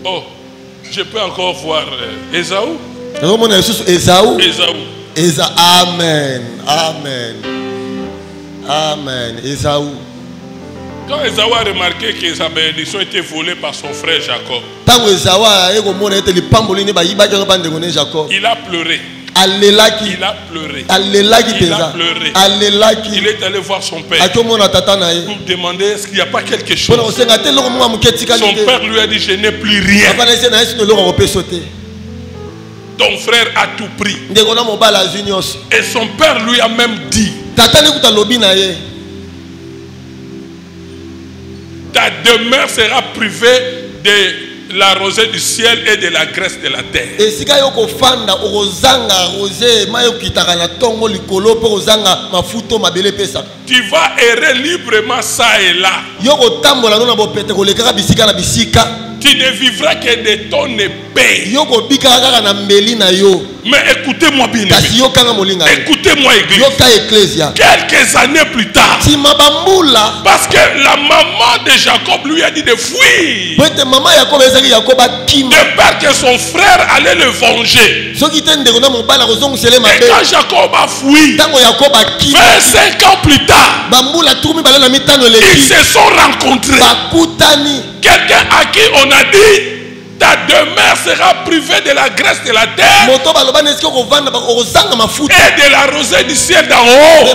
Oh, je peux encore voir Ésaü. Esaü. Ésaü. Amen. Amen. Amen. Esaü. Quand Ésaü a remarqué que sa bénédiction était volée par son frère Jacob, il a pleuré. Il a pleuré. Il a pleuré. Il est allé voir son père pour demander est-ce qu'il n'y a pas quelque chose. Son père lui a dit je n'ai plus rien. Ton frère a tout pris. Et son père lui a même dit ta demeure sera privée de la rosée du ciel et de la graisse de la terre. Tu vas errer librement ça et là. Tu ne vivras que de ton épée. Mais écoutez-moi bien. Écoutez-moi, église. Quelques années plus tard, parce que la maman de Jacob lui a dit de fuir, de peur que son frère allait le venger. Et quand Jacob a fui, 25 ans plus tard, ils se sont rencontrés. Quelqu'un à qui on a dit ta demeure sera privée de la graisse de la terre et de la rosée du ciel d'en haut.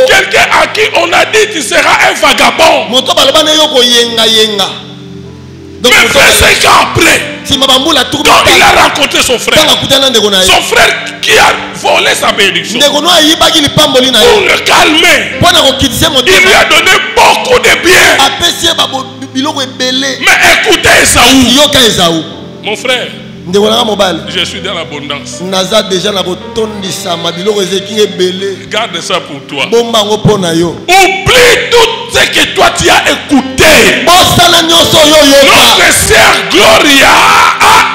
Quelqu'un à qui on a dit tu seras un vagabond. Mais 25 ans après, quand il a rencontré son frère qui a volé sa bénédiction, pour le calmer, il lui a donné beaucoup de biens. Mais écoutez Ésaü, mon frère, Je suis dans l'abondance. naza déjà na kotondisa mabiloko ezeki ebele. Garde ça pour toi. Bomba ngo pona yo. Oublie tout ce que toi tu as écouté. Bosala nyonso yo yo. Notre sœur Gloria,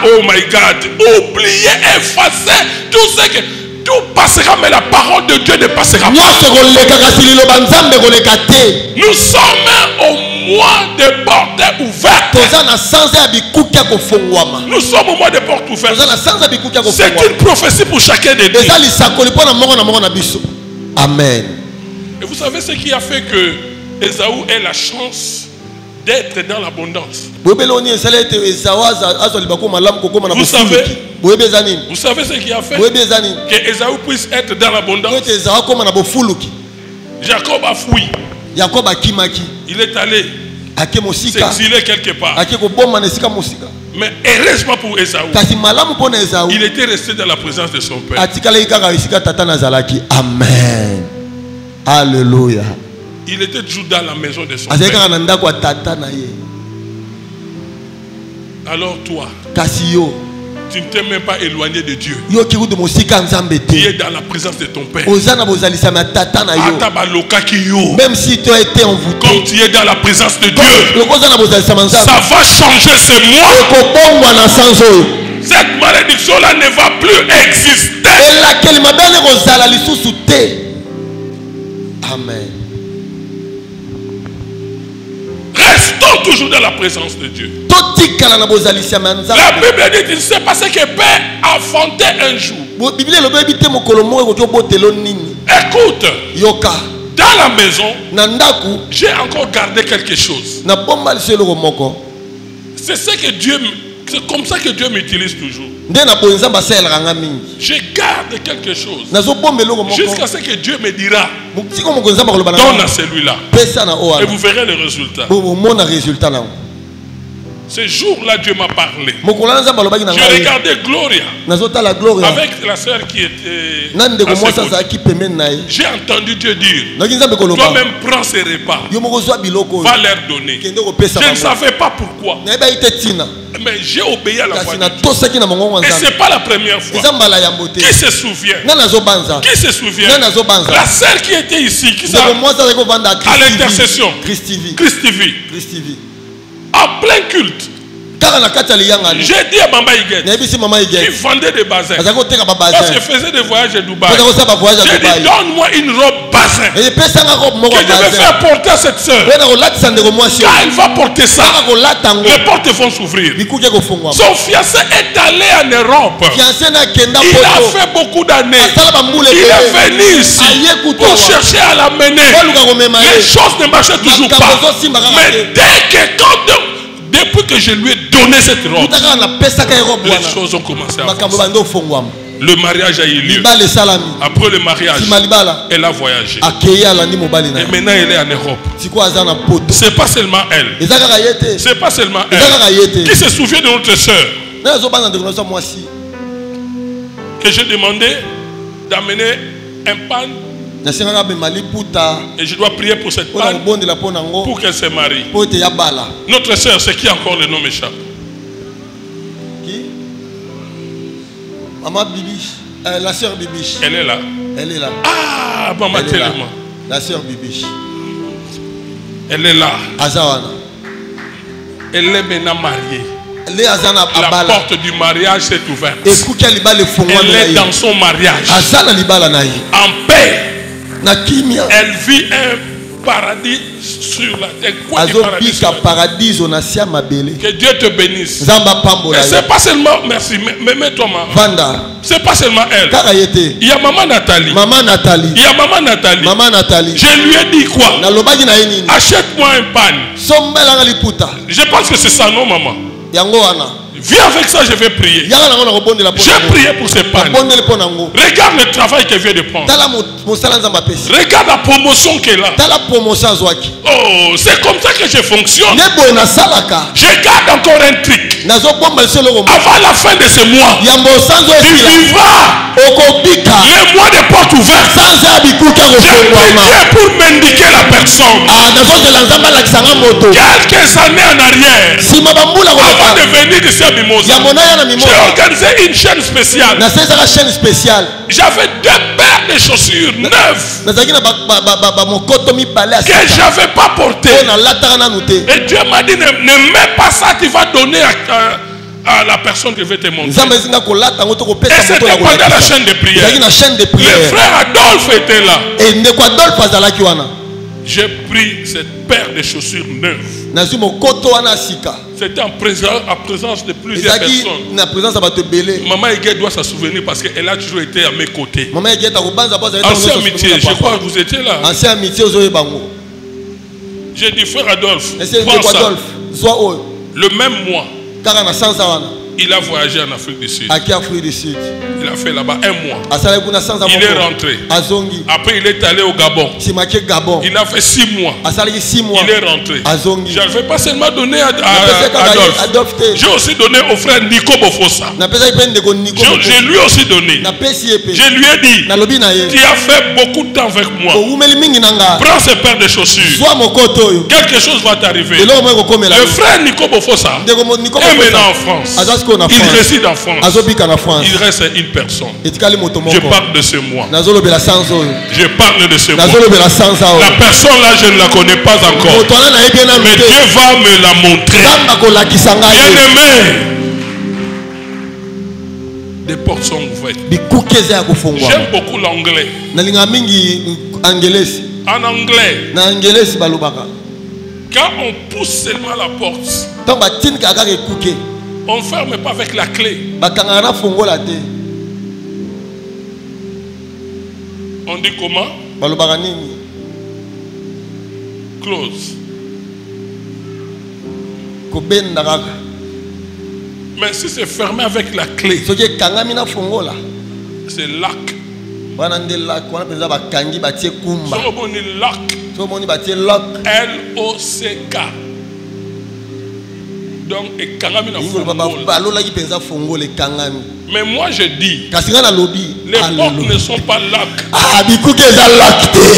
oh my God, oubliez, effacez tout ce que tout passera, mais la parole de Dieu ne passera pas. Nous sommes au mois de portes ouvertes. Nous sommes au mois de portes ouvertes. C'est une prophétie pour chacun de nous. Amen. Et vous savez ce qui a fait que Ésaü ait la chance d'être dans l'abondance. Vous savez ce qui a fait que Ésaü puisse être dans l'abondance. Jacob a fui. Il est allé s'exiler quelque part. Mais heureusement pour Ésaü, il était resté dans la présence de son père. Amen. Alléluia. Il était toujours dans la maison de son père. Alors toi, tu ne t'es même pas éloigné de Dieu. Tu es dans la présence de ton père. Même si tu as été envoûté, comme tu es dans la présence de Dieu, ça va changer ce mois. Cette malédiction-là ne va plus exister. Amen. Restons toujours dans la présence de Dieu. La Bible dit, tu ne sais pas ce que Père a fondé un jour. Écoute, dans la maison, j'ai encore gardé quelque chose. C'est ce que Dieu, c'est comme ça que Dieu m'utilise toujours. Je garde quelque chose jusqu'à ce que Dieu me dira, donne à celui-là et vous verrez le résultat. Ce jour-là, Dieu m'a parlé. J'ai regardé Gloria avec la sœur qui était à ses côtés. J'ai entendu Dieu dire, toi-même prends ces repas, va leur donner. Je ne savais pas pourquoi, mais j'ai obéi à la voix de Dieu. Et ce n'est pas la première fois. Qui se souvient? Qui se souvient? La sœur qui était ici, qui à l'intercession, Christ TV. En plein culte, j'ai dit à Maman Higuet qui vendait des bassins, parce que je faisais des voyages à Dubaï. J'ai dit, donne-moi une robe bassin que je vais faire porter à cette soeur. Quand elle va porter ça, les portes vont s'ouvrir. Son fiancé est allé en Europe. Il a fait beaucoup d'années. Il est venu ici pour chercher à l'amener. Les choses ne marchaient toujours pas. Mais depuis que je lui ai donné cette robe, les choses ont commencé à avancer. Le mariage a eu lieu. Après le mariage, elle a voyagé. Et maintenant elle est en Europe. C'est pas seulement elle. C'est pas seulement elle. Qui se souvient de notre soeur que j'ai demandé d'amener un pan? Et je dois prier pour cette femme pour qu'elle se marie. Notre soeur, c'est qui encore, le nom m'échappe? Qui? Maman Bibiche. La soeur Bibiche. Elle est là. Elle est là. Ah, maman tellement. La soeur Bibiche. Elle est là. Azawana. Elle est maintenant mariée. La porte du mariage s'est ouverte. Elle est dans son mariage. En paix. Elle vit un paradis sur la terre. Que Dieu te bénisse. Et c'est pas seulement, merci, mais mets-toi maman. C'est pas seulement elle. Il y a maman Nathalie. Il y a maman Nathalie. Je lui ai dit quoi? Achète-moi un pan. Je pense que c'est ça, non maman? Viens avec ça, je vais prier. J'ai prié pour ces pannes. Regarde le travail qu'elle vient de prendre. Regarde la promotion qu'elle a. Oh, c'est comme ça que je fonctionne. Je garde encore un truc. Avant la fin de ce mois, tu vivras les mois de portes ouvertes. Je prie Dieu pour indiquer la personne. Quelques années en arrière, avant de venir ici à Mimosa, j'ai organisé une chaîne spéciale. J'avais 2 paires de chaussures neuves que je n'avais pas portées. Et Dieu m'a dit, ne mets pas ça, tu vas donner à la personne qui veut te montrer. Et c'était pendant la chaîne de prière. Le frère Adolphe était là. J'ai pris cette paire de chaussures neuves. C'était en présence de plusieurs personnes. Maman Ege doit s'en souvenir parce qu'elle a toujours été à mes côtés. Ancien amitié, je crois que vous étiez là. J'ai dit, frère Adolphe, prends ça. Le même mois, il a voyagé en Afrique du Sud. Il a fait là-bas 1 mois. Il est rentré. Après, il est allé au Gabon. Il a fait 6 mois. Il est rentré. Je ne vais pas seulement donner à Adolphe. J'ai aussi donné au frère Nico Bofosa. Je lui ai aussi donné. Je lui ai dit, tu as fait beaucoup de temps avec moi. Prends ces paires de chaussures. Quelque chose va t'arriver. Le frère Nico Bofosa est maintenant en France. Il réside en France. Il reste une personne. Je parle de ce mois. Je parle de ce mois. La personne là, je ne la connais pas encore. Mais Dieu va me la montrer. Bien-aimé, des portes sont ouvertes. J'aime beaucoup l'anglais. En anglais, quand on pousse seulement la porte, on ne ferme pas avec la clé. On dit comment? Close. Mais si c'est fermé avec la clé, c'est lock. L-O-C-K. Donc, mais moi je dis, les portes ne sont pas lock.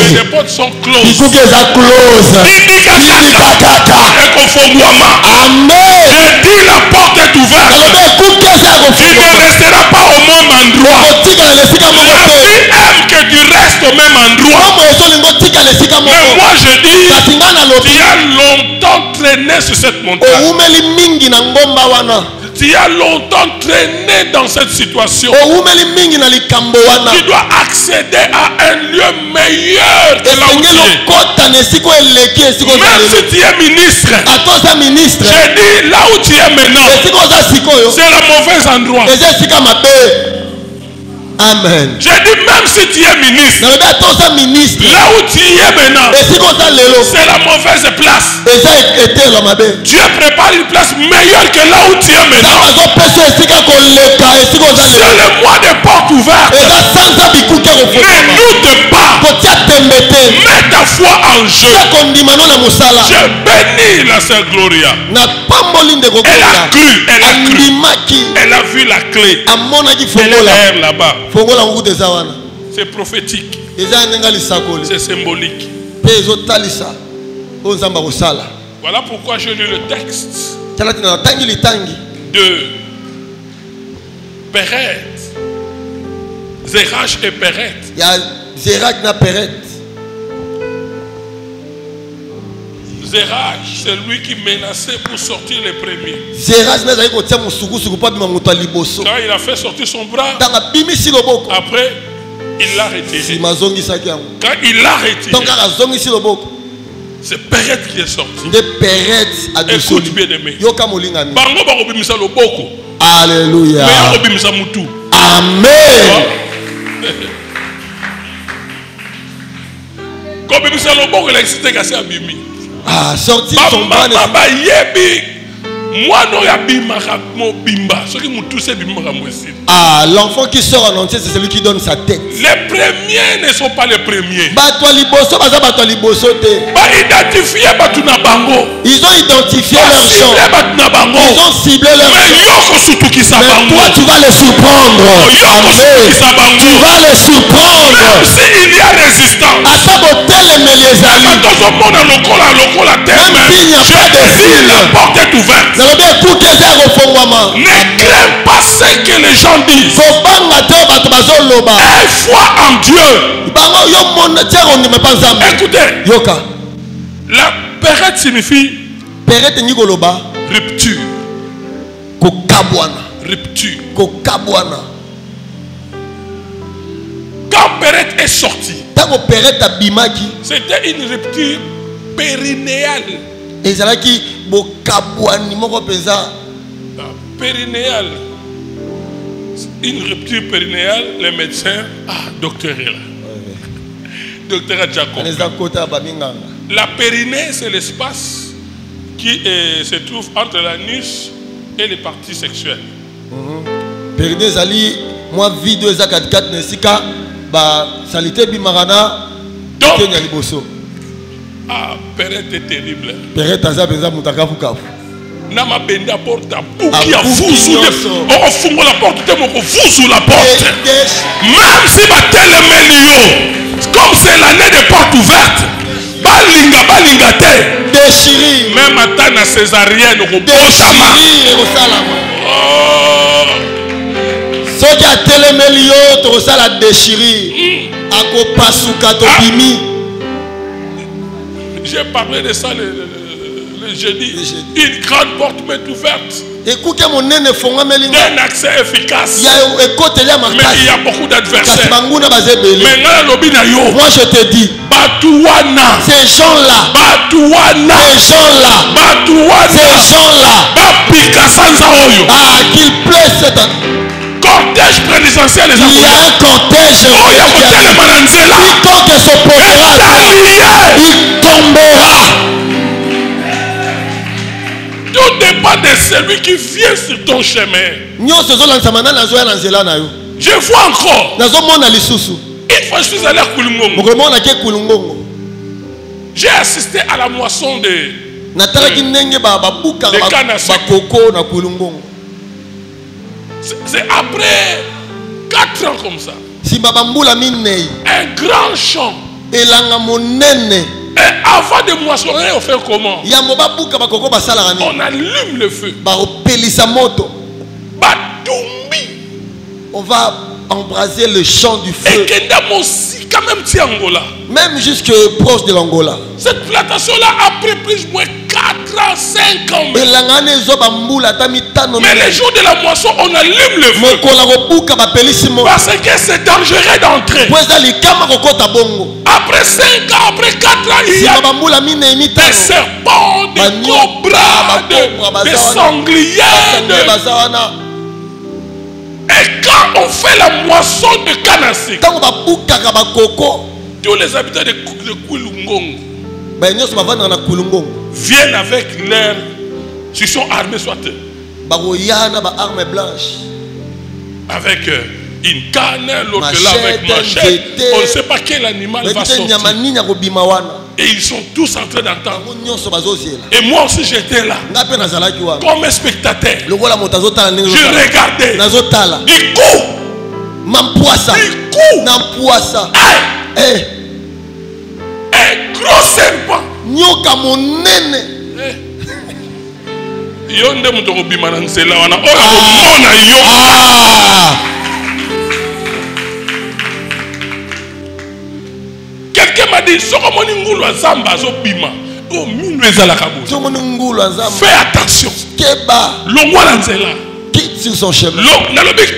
Mais les portes sont closes. Amen. Je dis la porte est ouverte. Tu ne resteras pas au même endroit. La vie aime que tu restes au même endroit. Mais moi je dis, tu as longtemps traîné sur cette montagne. Tu as longtemps traîné dans cette situation. Tu dois accéder à un lieu meilleur que là où tu es. Même si tu es ministre, j'ai dit là où tu es maintenant, c'est le mauvais endroit. Amen. J'ai dit même si tu es ministre, là où tu es maintenant, c'est la mauvaise place. Dieu prépare une place meilleure que là où tu es maintenant. C'est le mois des portes ouvertes. Ne doute pas. Mets ta foi en jeu. Je bénis la sœur Gloria. Elle a cru. Elle a vu la clé. Elle est là-bas. C'est prophétique. C'est symbolique. Voilà pourquoi je lis le texte de Péret. Zérach et Péret. Zérach, c'est lui qui menaçait pour sortir les premiers. Quand il a fait sortir son bras, après, il l'a retiré. Quand il l'a retiré, c'est Péret qui est sorti. Écoute bien aimé. Alléluia. Amen. Comme il s'est le bon, il a excité qu'à Abimi. Sorti son bras. Moi, non, ya bimaka mo bimba. Ce qui me touche, c'est bimaka mo ici. Ah, l'enfant qui sort en entier, c'est celui qui donne sa tête. Les premiers ne sont pas les premiers. Ils ont identifié leur champ. Ils ont ciblé leur champ. Mais toi, tu vas les surprendre. Amen. Tu vas les surprendre. Même s'il y a résistance. À sa beauté, les méliés amis. Même s'il n'y a pas de fil. La porte est ouverte. Ne crains pas ce que les gens disent. Aie foi en Dieu. Écoutez, la période signifie rupture. Rupture. Quand Pérette est sorti, c'était une rupture périnéale. Périnéale. Une rupture périnéale, les médecins, docteur est là. Docteur Jacob. La périnée, c'est l'espace qui se trouve entre l'anus et les parties sexuelles. Périnée, zali, moi, vidéo, ça 4 nesika, salité bimarana, donc, Pérette est terrible. Pérette, ça, benza, mutakafukafu. Nama benda porte à bouki à vous sous la porte, la porte. Même si batel melio, comme c'est l'année des portes ouvertes, balinga te. Déchirir. Même à na césarienne, déchirir au salama. Ce qui a télé melio, tu ça la déchirir. Ako pasuka to bimi. J'ai parlé de ça le jeudi. Une grande porte m'est ouverte. Un accès efficace. Mais il y a beaucoup d'adversaires. Moi je te dis, ces gens-là, qu'ils plaisent cette cortège présidentiel. Il y a un cortège. Quiconque s'opposera, il tombera. Tout dépend de celui qui vient sur ton chemin. Je vois encore. Une fois je suis allé à Kulungongo. J'ai assisté à la moisson de canne à sucre. C'est après 4 ans comme ça. Un grand champ. Et avant de moissonner, on fait comment? On allume le feu. On va embraser le champ du feu. Même jusque proche de l'Angola. Cette plantation-là a pris plus ou moins 4 ans, 5 ans. Mais les jours de la moisson, on allume le feu. Parce que c'est dangereux d'entrer. Après 5 ans, après 4 ans, il y a des serpents, des cobras, des sangliers. Et quand on fait la moisson de canne à sucre, tous les habitants de Kulungongo viennent avec leur... Ils sont armés soit avec une canne, l'autre là avec machette. On ne sait pas quel animal va sortir. Et ils sont tous en train d'entendre. Et moi aussi j'étais là. Comme un spectateur. Je regardais. Du coup. Un gros serpent. Quelqu'un m'a dit, fais attention. Quitte sur son chemin.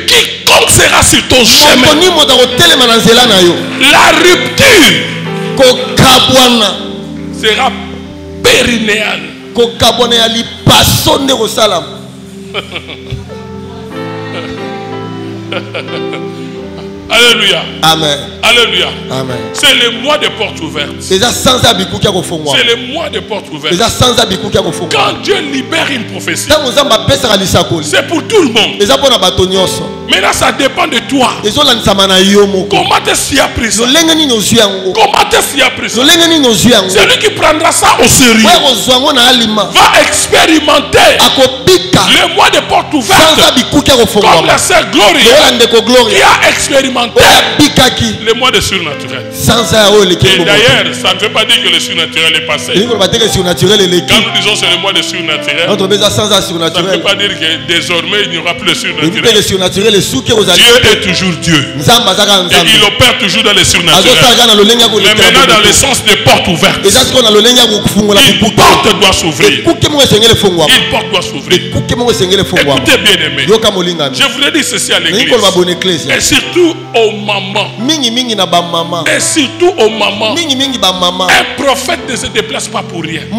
Quiconque sera sur ton chemin. La rupture sera périnéale. Alléluia. Amen. Alléluia. Amen. C'est le mois de portes ouvertes. C'est le mois de portes ouvertes. Quand Dieu libère une prophétie, c'est pour tout le monde. Maintenant, ça dépend de toi. Comment tu as pris ça? Comment tu as pris ça? Celui qui prendra ça au sérieux va expérimenter le mois de portes ouvertes comme la sœur Gloria qui a expérimenté le mois de surnaturel. Et d'ailleurs, ça ne veut pas dire que le surnaturel est passé. Quand nous disons c'est le mois de surnaturel, ça ne veut pas dire que désormais il n'y aura plus le surnaturel. Dieu est toujours Dieu. Et il opère toujours dans les surnaturels. Mais maintenant dans le sens des portes ouvertes. Une porte doit s'ouvrir. Une porte doit s'ouvrir. Écoutez bien aimé. Je voudrais dire ceci à l'église. Et surtout aux mamans. Et surtout aux mamans. Un prophète ne se déplace pas pour rien. Un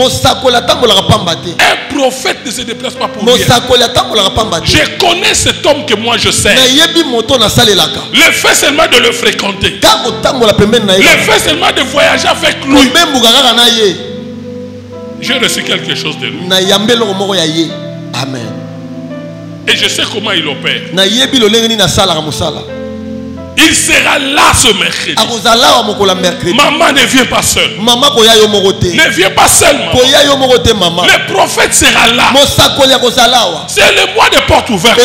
prophète ne se déplace pas pour rien. Je connais cet homme que moi je sais. Le fait seulement de le fréquenter. Le fait seulement de voyager avec lui. J'ai reçu quelque chose de lui. Amen. Et je sais comment il opère. Il sera là ce mercredi. Maman ne vient pas seule. Ne vient pas seule. Le prophète sera là. C'est le mois de portes ouvertes.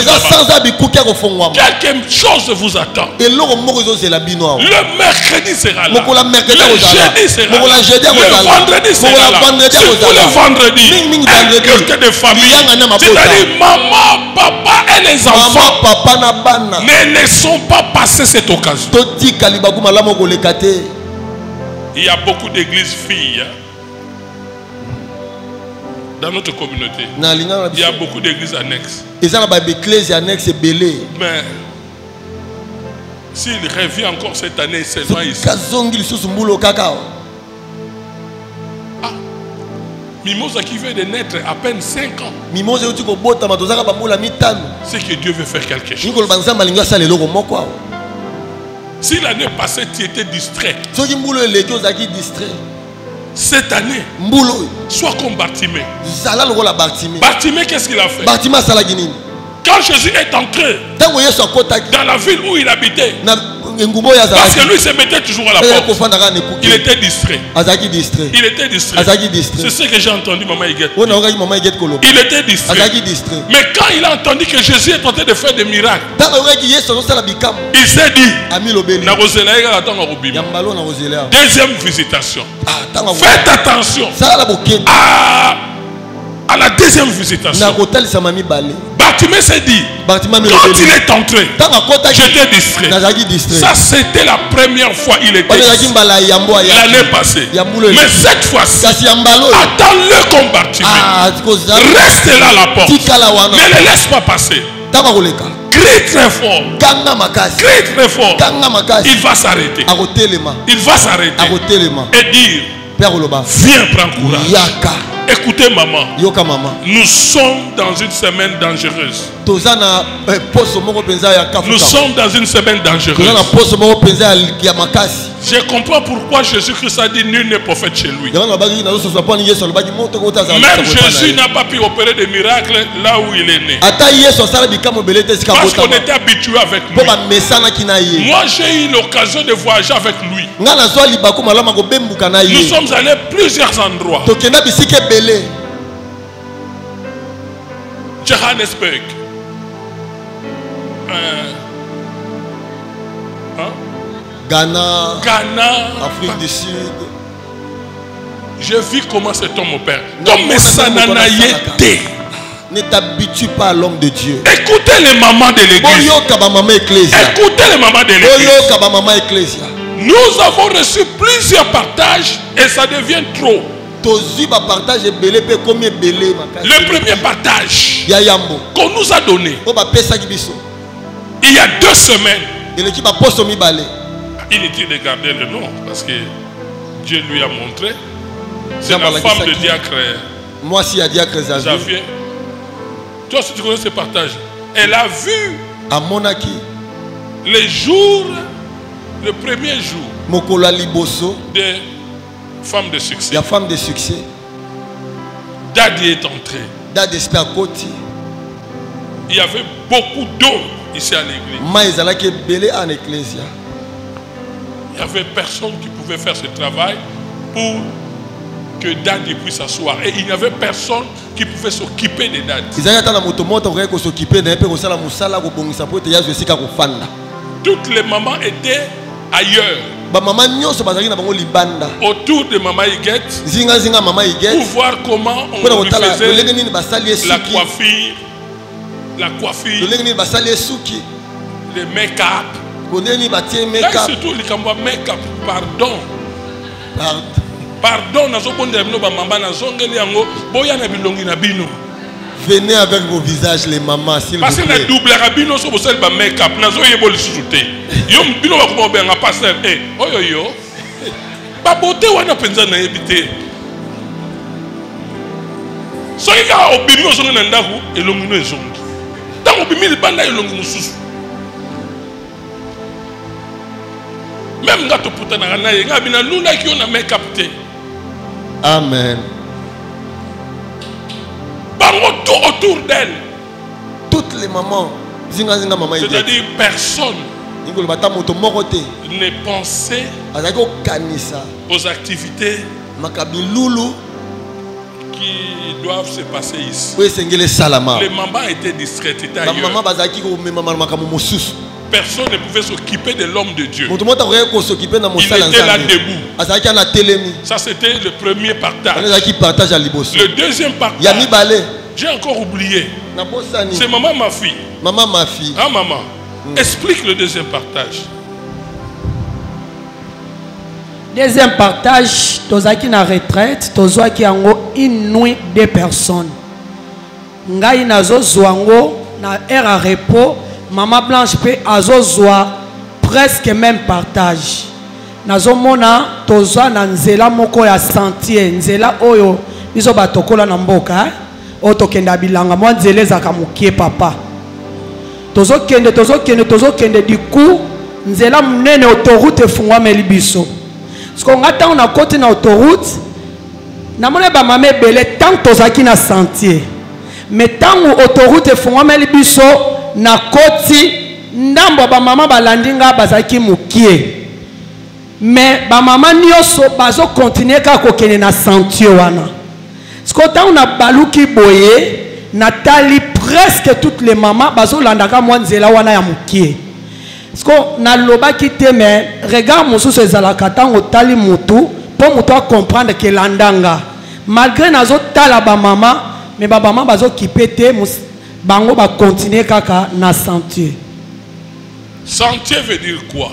Quelque chose vous attend. Le mercredi sera là. Le jeudi sera là. Le vendredi sera là. Surtout le vendredi. Un culte de famille. C'est-à-dire maman, papa et les enfants ne laissons pas passer cette occasion. Il y a beaucoup d'églises filles dans notre communauté. Il y a beaucoup d'églises annexes. Mais s'il revient encore cette année seulement ici, Mimosa qui vient de naître à peine 5 ans. C'est que Dieu veut faire quelque chose. Si l'année passée tu étais distrait, cette année, sois comme Bartimée. Bartimée, qu'est-ce qu'il a fait? Quand Jésus est entré dans la ville où il habitait, parce que lui se mettait toujours à la porte, il était distrait. Il était distrait. C'est ce que j'ai entendu, maman Iguette. Il était distrait. Mais quand il a entendu que Jésus est en train de faire des miracles, il s'est dit, deuxième visitation. Faites attention à la deuxième visitation. Bartimée s'est dit, quand il est entré, j'étais distrait. Ça c'était la première fois il était distrait. L'année passée. Mais cette fois-ci, attends-le comme Bartimée. Reste là à la porte. Ne le laisse pas passer. Crie très fort. Crie très fort. Il va s'arrêter. Il va s'arrêter et dire, viens prendre courage. Écoutez maman, nous sommes dans une semaine dangereuse. Nous sommes dans une semaine dangereuse. Je comprends pourquoi Jésus-Christ a dit nul n'est prophète chez lui. Même Jésus n'a pas pu opérer des miracles là où il est né. Parce qu'on était habitué avec lui. Moi j'ai eu l'occasion de voyager avec lui. Nous sommes allés à plusieurs endroits. Johannesburg, Ghana, Afrique du Sud. J'ai vu comment cet homme opère. Comme ça n'a été. Ne t'habitue pas à l'homme de Dieu. Écoutez les mamans de l'église. Écoutez les mamans de l'église. Nous avons reçu plusieurs partages et ça devient trop. Le premier partage qu'on nous a donné il y a 2 semaines, inutile de garder le nom parce que Dieu lui a montré. C'est la femme de diacre. Moi si à diacre Xavier. Toi si tu connais ce partage, elle a vu à Monaki les jours Le premier jour mokolo liboso des femmes de succès, la femme de succès, Daddy est entré. Daddy est à côté. Il y avait beaucoup d'eau ici à l'église. Maïzalaki belé en ecclésia. Il n'y avait personne qui pouvait faire ce travail pour que Daddy puisse s'asseoir. Et il n'y avait personne qui pouvait s'occuper de Daddy. Toutes les mamans étaient ailleurs. Autour de Maman Higuette, pour voir comment on lui faisait la coiffure, le make-up. Là, surtout le make-up, pardon. Pardon, venez avec vos visages les mamans s'il vous plaît. Parce que la double rabino so bosel ba make-up nazo yebo le sujouté. Yo bino ba ko benga passer oyo yo. Ba beauté wana penza na yebité. So yika obimi so na ndaku elongi no ezongi. Tango obimi libanda elongi mususu. Même ngato putana na ye ngabina luna ki ona make-up te. Amen. Tout autour d'elle. Toutes les mamans. C'est-à-dire personne ne pensait aux activités qui doivent se passer ici. Les mamans étaient distraites. Personne ne pouvait s'occuper de l'homme de Dieu. Il était là debout. Ça c'était le premier partage. Le deuxième partage, j'ai encore oublié. C'est maman ma fille. Maman ma fille. Ah maman, explique le deuxième partage. Deuxième partage, tozaki na retraite, tozwaki yango une nuit de personnes. Ngai nazo zwango na air à repos. Maman Blanche pe azozwa presque même partage. Nazomona tozwa na nzela moko ya sentier, nzela oyo biso batokola na mboka otokenda bilanga mo nzela ezaka mokie papa. Tozokende du coup nzela munene autoroute efungwameli biso. Siko ngata on a côté na autoroute namona ba mame belé tant tozaki na sentier. Mais tant autoroute efungwameli biso na koti ndambo ba mama balandinga bazaki mukie mais ba mama nyoso bazo continuer ka kokene na sentier wana skota on baluki boye natali presque toutes les mamans bazo landaka mwanzela wana ya mukie sko na lobaki te mais regarde mususu ezalaka tango tali mutu po mutu a comprendre que landanga malgré nazo tala ba mama mais ba mama bazo kipete bango va continuer kaka na sentier. Sentier veut dire quoi?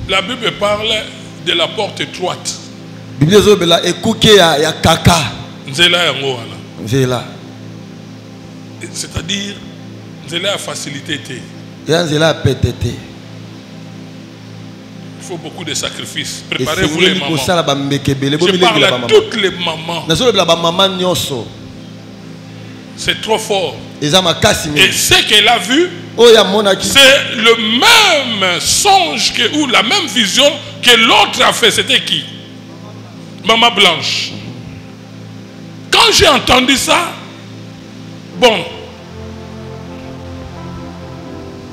La Bible parle de la porte étroite. Bible zobela ekuke ya kaka. Nzela yango wana. Nzela. C'est-à-dire nzela a facilité te. Ya nzela petete. Il faut beaucoup de sacrifices. Préparez-vous les mamans. Je parle à toutes les mamans. C'est trop fort. Et ce qu'elle a vu, c'est le même songe ou la même vision que l'autre a fait. C'était qui? Maman Blanche. Quand j'ai entendu ça, bon,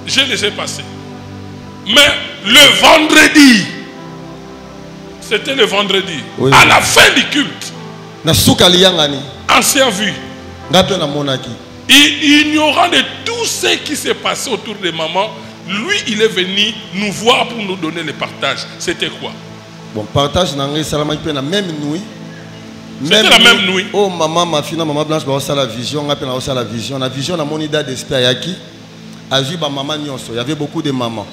je laissé passer. Mais le vendredi, c'était le vendredi, oui, à la fin du culte, ancien vu, ignorant de tout ce qui s'est passé autour de maman, lui il est venu nous voir pour nous donner le partage. C'était quoi? Bon, partage dans la même nuit. C'était la même nuit. Oh maman, ma fille, maman Blanche, la vision, on appelle la vision. La vision, on a mon idée d'esprit yaki. A vu ma maman nyonso, il y avait beaucoup de mamans.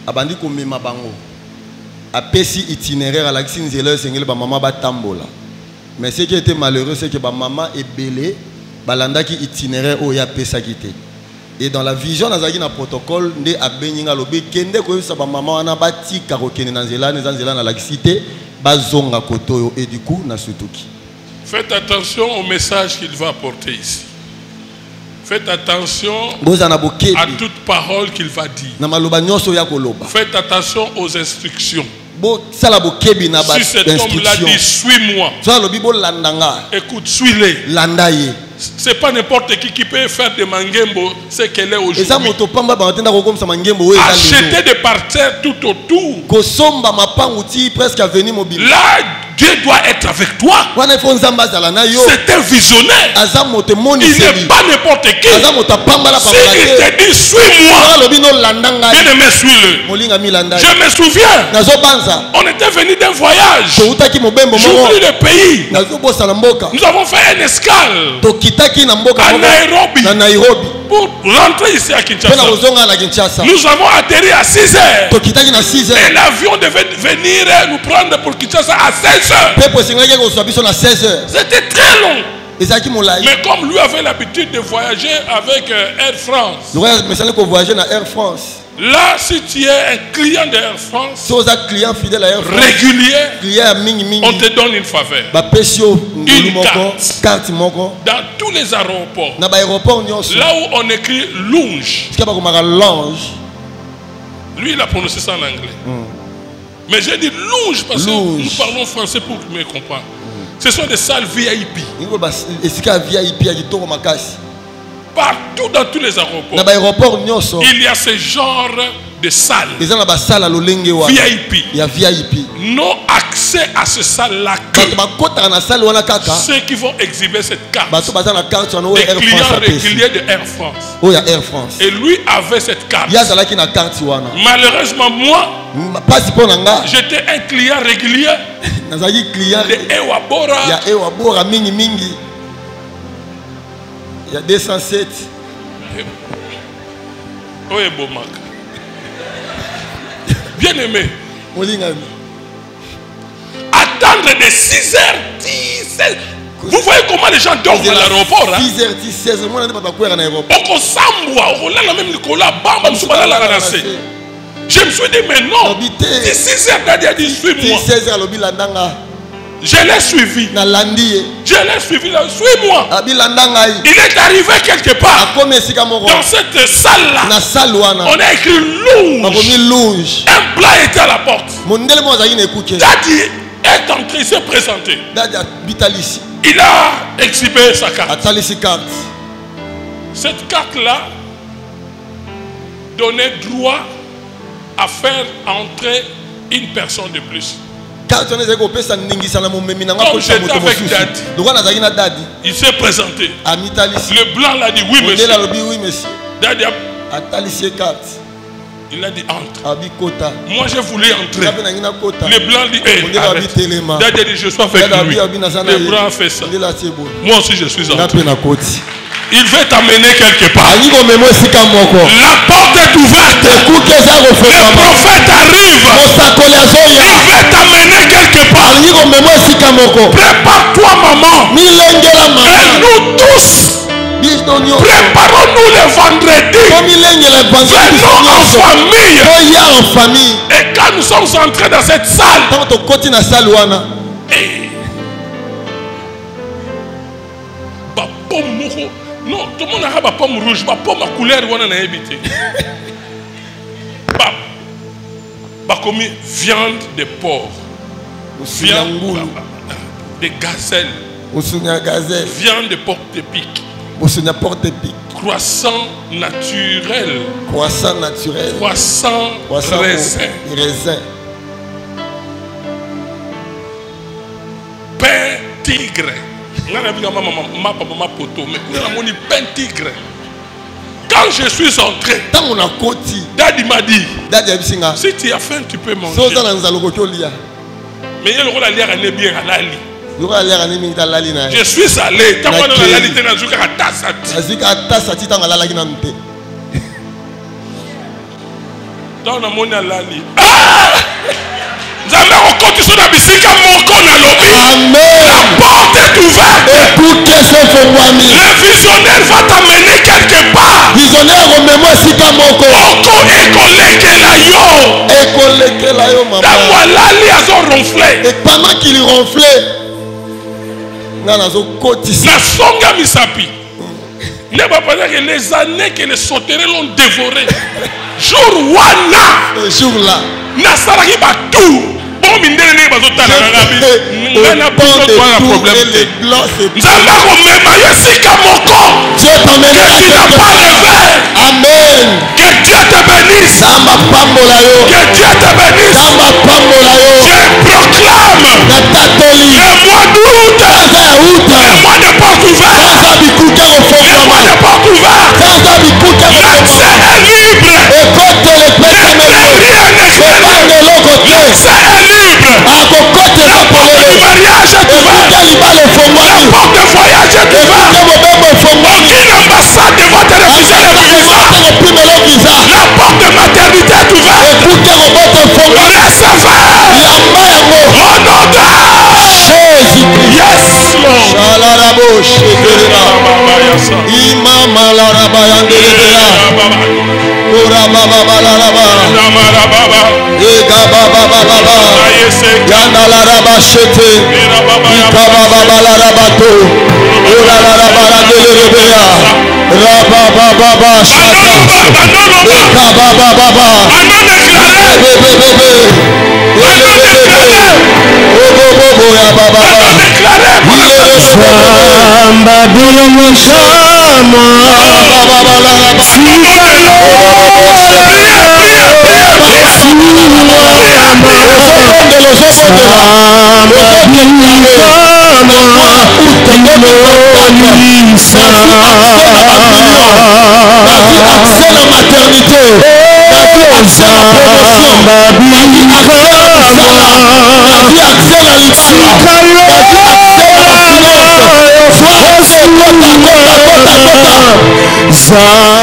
Abandi ko mema bango. A pesi itinéraire à la xinzela sengel ba maman ba tambola. Mais ce qui était malheureux c'est que ba maman est belé, balanda ki itinéraire o ya pesa kité. Et dans la vision nazaki na protocole ndé abenyinga lobi kende ko sa ba maman wana ba tika ko kene na nzela na la cité ba zonga koto et du coup na sutuki. Faites attention au message qu'il va apporter ici. Faites attention à toute parole qu'il va dire. Faites attention aux instructions. Si cet homme-là dit suis-moi, écoute, suis-les. C'est pas n'importe qui peut faire de Mangembo ce qu'elle est aujourd'hui. Acheter des parterres tout autour. Là, Dieu doit être avec toi. C'est un visionnaire. Il n'est pas n'importe qui. S'il te dit suis-moi, bien-aimé, suis-le. Je me souviens, on était venu d'un voyage. J'oublie le pays. Nous avons fait une escale à Nairobi. Pour rentrer ici à Kinshasa. Nous avons atterri à 6 heures. Et l'avion devait venir nous prendre pour Kinshasa à 16 heures. C'était très long. Mais comme lui avait l'habitude de voyager avec Air France. Là, si tu es un client d'Air France, régulier, on te donne une faveur. Une carte. Dans tous les aéroports. Là où on écrit lounge. Lui, il a prononcé ça en anglais. Mais j'ai dit lounge parce que nous parlons français pour que tu me comprennes. Ce sont des salles VIP. Partout dans tous les aéroports, il y a ce genre de salles VIP. Non accès à ce salle-là. Ceux qui vont exhiber cette carte, des clients réguliers de Air France. Et lui avait cette carte. Malheureusement, moi, j'étais un client régulier de Ewabora. Il y a 207. Bien aimé. Attendre de 6h10. Vous voyez comment les gens dorment à l'aéroport. 6h10, 16h. Je me suis dit, mais non. 6h, dit suis-moi. Je l'ai suivi. Je l'ai suivi là. Suis-moi. Il est arrivé quelque part. Dans cette salle-là, on a écrit louge. Un plat était à la porte. Daddy est entré, il s'est présenté. Il a exhibé sa carte. Cette carte-là donnait droit à faire entrer une personne de plus. Comme j'étais avec Daddy, il s'est présenté. Le blanc l'a dit oui monsieur. Daddy a... Il a dit entre. Moi je voulais entrer. Le blanc dit arrête. Daddy a dit je suis avec lui. Le blanc a fait ça. Moi aussi je suis entré. Il veut t'amener quelque part. La porte est ouverte. Le prophète arrive. Il veut t'amener quelque part. Prépare-toi maman. Et nous tous, préparons-nous le vendredi. Venons en famille. Et quand nous sommes entrés dans cette salle, non, tout le monde a une pomme rouge, une pomme à couleur, on a habité. Comme viande de porc, viande de gazelle, viande de porc-épic, croissant naturel, croissant raisin, pain tigre. Quand je suis entré, Daddy m'a dit, si tu as faim, tu peux manger. Mais il y a le rôle à lire à bien à l'ali. Je suis allé. Tant qu'on a la lalité dans le dans le monde à l'ali. La porte est ouverte. Le visionnaire va t'amener quelque part. Et pendant qu'il ronflait, la songa misapi. Ne pas penser que les années que les sauterelles l'ont dévoré. Jour wana. Ce jour-là. Nasaraki ba tout. Bon mindele ne bazo tala ngabi. Ngana Autant de pas tout problème. et les blancs c'est Nzamba ko mema yesika moko. Dieu t'emmènera Que tu n'as pas levé. Amen. Que Dieu te bénisse. Samba pambola yo. Que Dieu te bénisse. Samba pambola yo. Je proclame Natatoli. le mois d'août. Sasa uta. Le mois de porte ouverte. Sasa bikuka Le ofongama. mois de porte ouverte. Sasa bikuka L'accès est libre. ekote le pesa melo. Rien n'est Bebande lokote. L'accès est libre. Akokote La porte zapolele. du mariage est ouverte. Ekuke libala La ofongwani. porte de voyage est ouverte. Ekuke mobembo ofongwani. Aucune ambassade ne va te refuser le visa. Ekuke kopimelo visa. La porte de maternité est ouverte. Ekuke robote ofongwani. Recevez Yamba yango. au nom de Jésus. Yes, Lord. Shalarabo shekeleba. Ima malaraba yandelebea. Ora baba balaraba. Ega baba baba. Yana laraba shete. Ika baba balaraba to. Ora laraba yandelebea. Raba baba shata. Eka baba baba. Bebe. Bobo ya baba. Samba bilomo shama Zamba